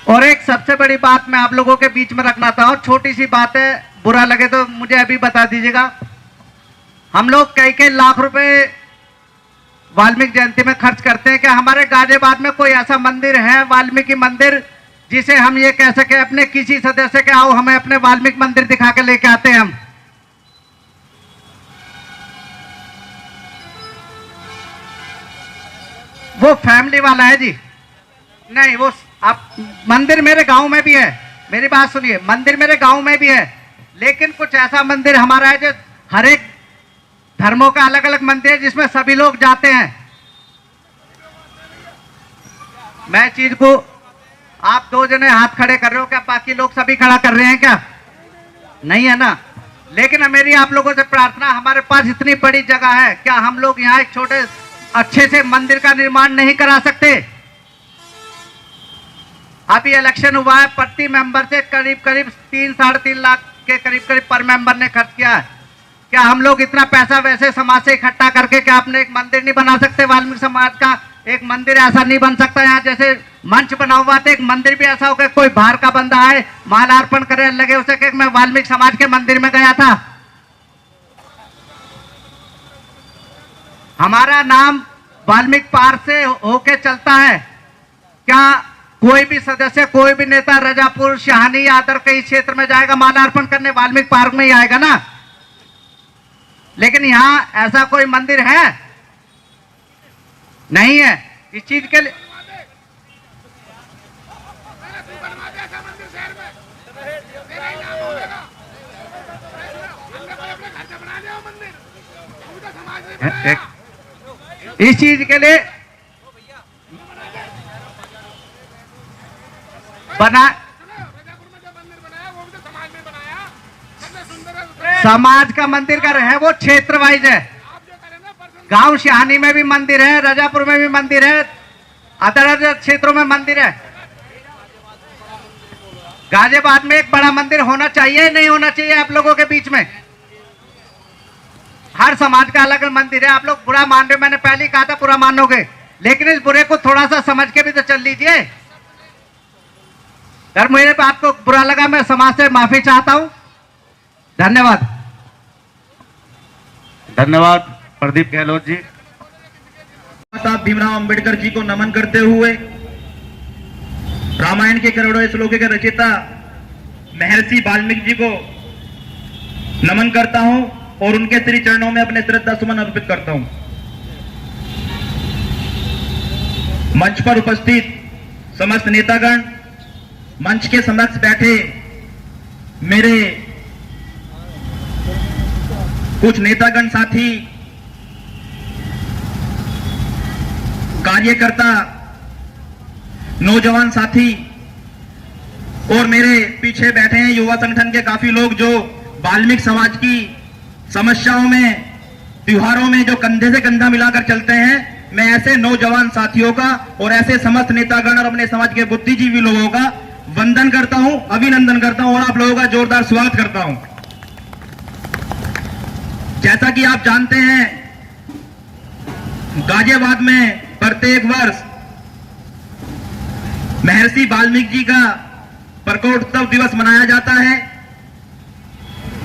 और एक सबसे बड़ी बात मैं आप लोगों के बीच में रखना चाहूं, छोटी सी बात है, बुरा लगे तो मुझे अभी बता दीजिएगा। हम लोग कई लाख रुपए वाल्मीकि जयंती में खर्च करते हैं। क्या हमारे गाजियाबाद में कोई ऐसा मंदिर है, वाल्मीकि मंदिर, जिसे हम ये कह सके अपने किसी सदस्य के आओ हमें अपने वाल्मीकि मंदिर दिखा के लेके आते हैं हम? वो फैमिली वाला है जी, नहीं। वो आप, मंदिर मेरे गांव में भी है, मेरी बात सुनिए, मंदिर मेरे गांव में भी है, लेकिन कुछ ऐसा मंदिर हमारा है जो हर एक धर्मों का अलग अलग मंदिर है जिसमें सभी लोग जाते हैं। मैं चीज को, आप दो जने हाथ खड़े कर रहे हो, क्या बाकी लोग सभी खड़ा कर रहे हैं क्या? नहीं है ना। लेकिन मेरी आप लोगों से प्रार्थना, हमारे पास इतनी बड़ी जगह है, क्या हम लोग यहाँ एक छोटे अच्छे से मंदिर का निर्माण नहीं करा सकते? अभी इलेक्शन हुआ है, प्रति मेंबर से करीब 3-3.5 लाख के करीब पर मेंबर ने खर्च किया है। क्या हम लोग इतना पैसा वैसे समाज से इकट्ठा करके क्या अपने एक मंदिर नहीं बना सकते? वाल्मीकि समाज का एक मंदिर ऐसा नहीं बन सकता? यहाँ जैसे मंच बना हुआ था, एक मंदिर भी ऐसा हो कि कोई बाहर का बंदा आए, मालार्पण करे, लगे उसे कि मैं वाल्मीकि समाज के मंदिर में गया था। हमारा नाम वाल्मीकि पार्क से होके चलता है। क्या कोई भी सदस्य, कोई भी नेता रजापुर, शाहनी या अदर कई क्षेत्र में जाएगा, माल्यार्पण करने वाल्मीकि पार्क में ही आएगा ना। लेकिन यहाँ ऐसा कोई मंदिर है नहीं है। इस चीज के लिए इस चीज के लिए बना समाज का मंदिर का है, वो क्षेत्र वाइज है। गांव शाहनी में भी मंदिर है, रजापुर में भी मंदिर है, अदर क्षेत्रों में मंदिर है। गाजियाबाद में एक बड़ा मंदिर होना चाहिए, नहीं होना चाहिए आप लोगों के बीच में? हर समाज का अलग अलग मंदिर है। आप लोग बुरा मान रहे हो, मैंने पहले ही कहा था बुरा मानोगे, लेकिन इस बुरे को थोड़ा सा समझ के भी तो चल लीजिए। अगर मेरे पे आपको बुरा लगा, मैं समाज से माफी चाहता हूं। धन्यवाद। धन्यवाद प्रदीप गहलोत जी। साहब भीमराव अंबेडकर जी को नमन करते हुए रामायण के करोड़ों श्लोकों के रचयिता महर्षि वाल्मीकि जी को नमन करता हूं और उनके श्री चरणों में अपने श्रद्धा सुमन अर्पित करता हूं। मंच पर उपस्थित समस्त नेतागण, मंच के समक्ष बैठे मेरे कुछ नेतागण साथी, कार्यकर्ता, नौजवान साथी और मेरे पीछे बैठे हैं युवा संगठन के काफी लोग जो वाल्मीकि समाज की समस्याओं में, त्योहारों में जो कंधे से कंधा मिलाकर चलते हैं, मैं ऐसे नौजवान साथियों का और ऐसे समस्त नेतागण और अपने समाज के बुद्धिजीवी लोगों का वंदन करता हूं, अभिनंदन करता हूं और आप लोगों का जोरदार स्वागत करता हूं। जैसा कि आप जानते हैं, गाजियाबाद में प्रत्येक वर्ष महर्षि वाल्मीकि जी का प्रकोत्सव दिवस मनाया जाता है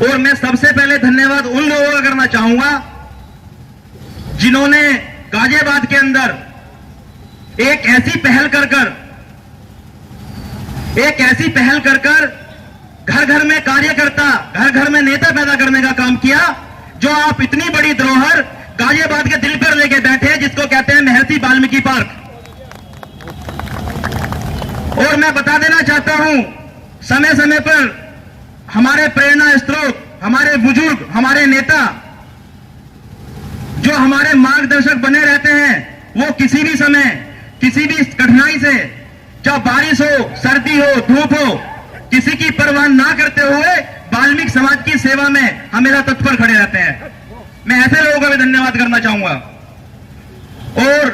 और मैं सबसे पहले धन्यवाद उन लोगों का करना चाहूंगा जिन्होंने गाजियाबाद के अंदर एक ऐसी पहल कर घर घर में कार्यकर्ता, घर घर में नेता पैदा करने का काम किया, जो आप इतनी बड़ी धरोहर गाजियाबाद के दिल पर लेके बैठे हैं, जिसको कहते हैं महर्षि वाल्मीकि पार्क। और मैं बता देना चाहता हूं, समय समय पर हमारे प्रेरणा स्रोत, हमारे बुजुर्ग, हमारे नेता जो हमारे मार्गदर्शक बने रहते हैं, वो किसी भी समय, किसी भी कठिनाई से, चाहे बारिश हो, सर्दी हो, धूप हो, किसी की परवाह ना करते हुए वाल्मीकि समाज की सेवा में हमेशा तत्पर खड़े रहते हैं। मैं ऐसे लोगों का भी धन्यवाद करना चाहूंगा। और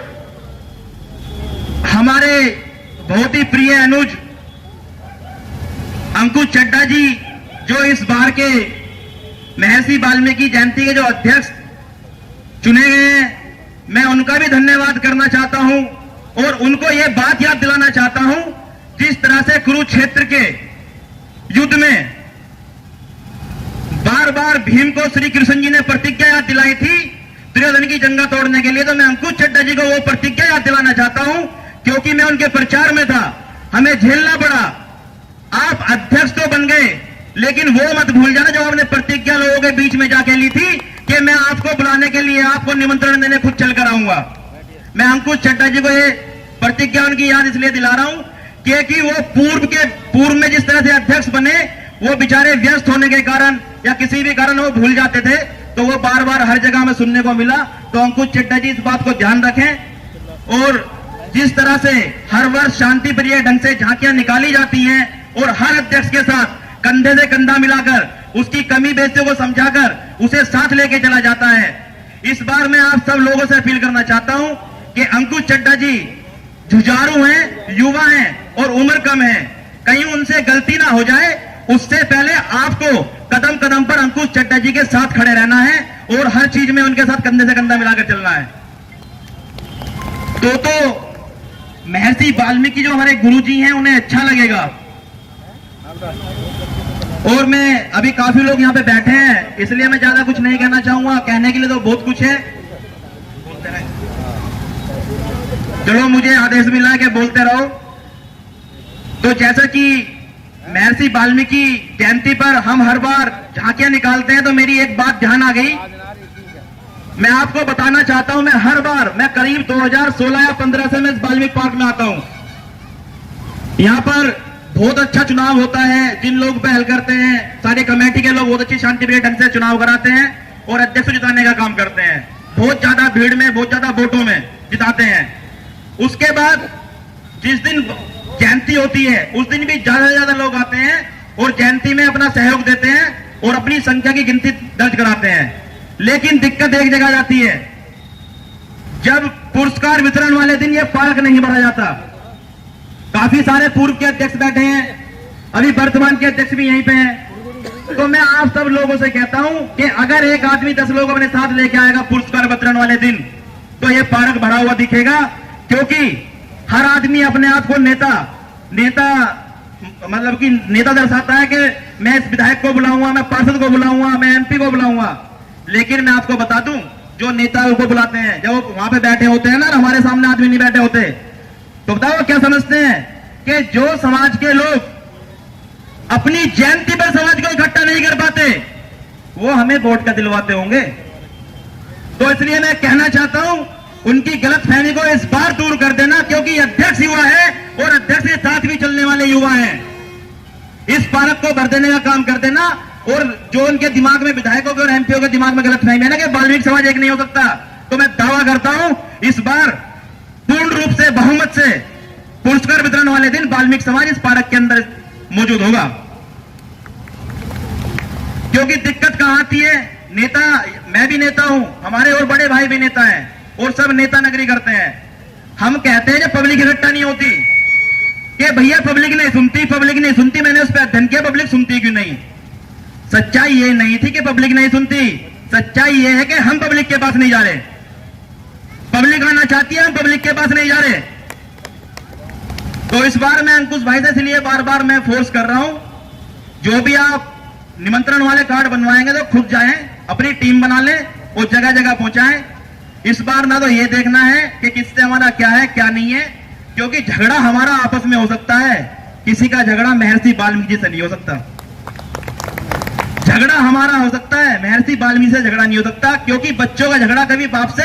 हमारे बहुत ही प्रिय अनुज अंकुश चड्ढा जी, जो इस बार के महर्षि वाल्मीकि जयंती के जो अध्यक्ष चुने गए हैं, मैं उनका भी धन्यवाद करना चाहता हूं और उनको यह बात याद दिलाना चाहता हूं, जिस तरह से कुरुक्षेत्र के युद्ध में बार बार भीम को श्री कृष्ण जी ने प्रतिज्ञा याद दिलाई थी दुर्योधन की जंगा तोड़ने के लिए, तो मैं अंकुश चड्ढा जी को वो प्रतिज्ञा याद दिलाना चाहता हूं, क्योंकि मैं उनके प्रचार में था, हमें झेलना पड़ा। आप अध्यक्ष तो बन गए, लेकिन वो मत भूल जाना जो आपने प्रतिज्ञा लोगों के बीच में जाके ली थी कि मैं आपको बुलाने के लिए, आपको निमंत्रण देने खुद चल कर आऊंगा। मैं अंकुश चड्ढा जी को ये प्रतिज्ञा उनकी याद इसलिए दिला रहा हूं क्योंकि वो पूर्व में जिस तरह से अध्यक्ष बने, वो बेचारे व्यस्त होने के कारण या किसी भी कारण वो भूल जाते थे, तो वो बार बार हर जगह में सुनने को मिला। तो अंकुश चड्ढा जी इस बात को ध्यान रखें। और जिस तरह से हर वर्ष शांति प्रिय ढंग से झांकियां निकाली जाती हैं और हर अध्यक्ष के साथ कंधे से कंधा मिलाकर उसकी कमी बेस्ती को समझाकर उसे साथ लेके चला जाता है, इस बार मैं आप सब लोगों से अपील करना चाहता हूं कि अंकुश चड्ढा जी जुझारू हैं, युवा हैं और उम्र कम है, कहीं उनसे गलती ना हो जाए, उससे पहले आपको कदम कदम पर अंकुश चड्ढा जी के साथ खड़े रहना है और हर चीज में उनके साथ कंधे से कंधा मिलाकर चलना है। तो महर्षि वाल्मीकि जो हमारे गुरु जी हैं, उन्हें अच्छा लगेगा। और मैं अभी काफी लोग यहाँ पे बैठे हैं, इसलिए मैं ज्यादा कुछ नहीं कहना चाहूंगा, कहने के लिए तो बहुत कुछ है। चलो मुझे आदेश मिला है कि बोलते रहो। तो जैसा कि महर्षि वाल्मीकि जयंती पर हम हर बार झांकियां निकालते हैं, तो मेरी एक बात ध्यान आ गई। मैं आपको बताना चाहता हूं, मैं हर बार, मैं करीब 2016 या 15 से मैं इस वाल्मीकि पार्क में आता हूं। यहां पर बहुत अच्छा चुनाव होता है, जिन लोग पहल करते हैं, सारे कमेटी के लोग बहुत अच्छी शांतिप्रिय ढंग से चुनाव कराते हैं और अध्यक्ष जिताने का काम करते हैं। बहुत ज्यादा भीड़ में, बहुत ज्यादा वोटों में जिताते हैं। उसके बाद जिस दिन जयंती होती है उस दिन भी ज्यादा से ज्यादा लोग आते हैं और जयंती में अपना सहयोग देते हैं और अपनी संख्या की गिनती दर्ज कराते हैं। लेकिन दिक्कत एक जगह जाती है, जब पुरस्कार वितरण वाले दिन यह पार्क नहीं भरा जाता। काफी सारे पूर्व के अध्यक्ष बैठे हैं, अभी वर्तमान के अध्यक्ष भी यहीं पे हैं। तो मैं आप सब लोगों से कहता हूं कि अगर एक आदमी 10 लोग अपने साथ लेके आएगा पुरस्कार वितरण वाले दिन, तो यह पार्क भरा हुआ दिखेगा। क्योंकि हर आदमी अपने आप को नेता मतलब कि नेता दर्शाता है कि मैं इस विधायक को बुलाऊंगा, मैं पार्षद को बुलाऊंगा, मैं एमपी को बुलाऊंगा। लेकिन मैं आपको बता दूं, जो नेता को बुलाते हैं, जब वहां पे बैठे होते हैं ना, हमारे सामने आदमी नहीं बैठे होते, तो बताओ क्या समझते हैं कि जो समाज के लोग अपनी जयंती पर समाज को इकट्ठा नहीं कर पाते, वो हमें वोट का दिलवाते होंगे। तो इसलिए मैं कहना चाहता हूं, उनकी गलतफहमी को इस बार दूर कर देना, क्योंकि अध्यक्ष युवा है और अध्यक्ष के साथ भी चलने वाले युवा हैं। इस पार्क को भर देने का काम कर देना। और जो उनके दिमाग में, विधायकों के और एमपीओ के दिमाग में गलतफहमी है ना कि वाल्मीकि समाज एक नहीं हो सकता, तो मैं दावा करता हूं इस बार पूर्ण रूप से, बहुमत से पुरस्कार वितरण वाले दिन वाल्मीकि समाज इस पार्क के अंदर मौजूद होगा। क्योंकि दिक्कत कहां आती है, नेता, मैं भी नेता हूं, हमारे और बड़े भाई भी नेता हैं और सब नेता नगरी करते हैं। हम कहते हैं जब पब्लिक इकट्ठा नहीं होती कि भैया पब्लिक नहीं सुनती, मैंने उस पर अध्ययन किया, पब्लिक सुनती क्यों नहीं। सच्चाई ये नहीं थी कि पब्लिक नहीं सुनती, सच्चाई ये है कि हम पब्लिक के पास नहीं जा रहे। पब्लिक आना चाहती है, हम पब्लिक के पास नहीं जा रहे। तो इस बार मैं अंकुश भाई से इसलिए बार बार मैं फोर्स कर रहा हूं, जो भी आप निमंत्रण वाले कार्ड बनवाएंगे तो खुद जाएं, अपनी टीम बना लें और जगह जगह पहुंचाएं। इस बार ना तो ये देखना है कि किससे हमारा क्या है क्या नहीं है, क्योंकि झगड़ा हमारा आपस में हो सकता है, किसी का झगड़ा महर्षि वाल्मीकि जी से नहीं हो सकता। झगड़ा हमारा हो सकता है, महर्षि वाल्मीकि से झगड़ा नहीं हो सकता। क्योंकि बच्चों का झगड़ा कभी बाप से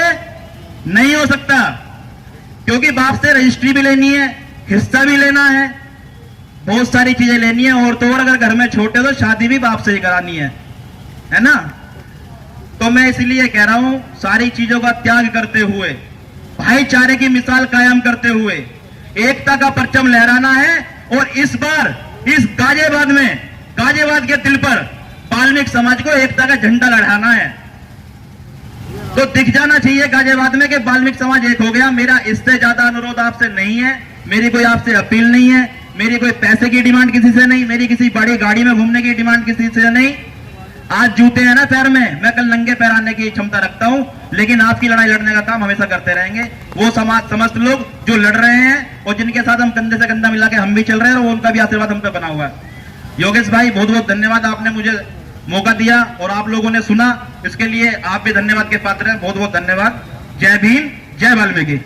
नहीं हो सकता, क्योंकि बाप से रजिस्ट्री भी लेनी है, हिस्सा भी लेना है, बहुत सारी चीजें लेनी है। और तो और अगर घर में छोटे तो शादी भी बाप से ही करानी है ना। तो मैं इसलिए कह रहा हूं, सारी चीजों का त्याग करते हुए, भाईचारे की मिसाल कायम करते हुए एकता का परचम लहराना है। और इस बार इस गाजियाबाद के दिल पर वाल्मीकि समाज को एकता का झंडा लहराना है। तो दिख जाना चाहिए गाजियाबाद में कि वाल्मीकि समाज एक हो गया। मेरा इससे ज्यादा अनुरोध आपसे नहीं है, मेरी कोई आपसे अपील नहीं है, मेरी कोई पैसे की डिमांड किसी से नहीं, मेरी किसी बड़ी गाड़ी में घूमने की डिमांड किसी से नहीं। आज जूते हैं ना पैर में, मैं कल नंगे पैर आने की क्षमता रखता हूं, लेकिन आपकी लड़ाई लड़ने का काम हमेशा करते रहेंगे। वो समस्त लोग जो लड़ रहे हैं और जिनके साथ हम कंधे से कंधा मिला के हम भी चल रहे हैं, और उनका भी आशीर्वाद हम पे बना हुआ है। योगेश भाई बहुत बहुत धन्यवाद, आपने मुझे मौका दिया और आप लोगों ने सुना, इसके लिए आप भी धन्यवाद के पात्र हैं। बहुत बहुत धन्यवाद। जय भीम, जय वाल्मीकि।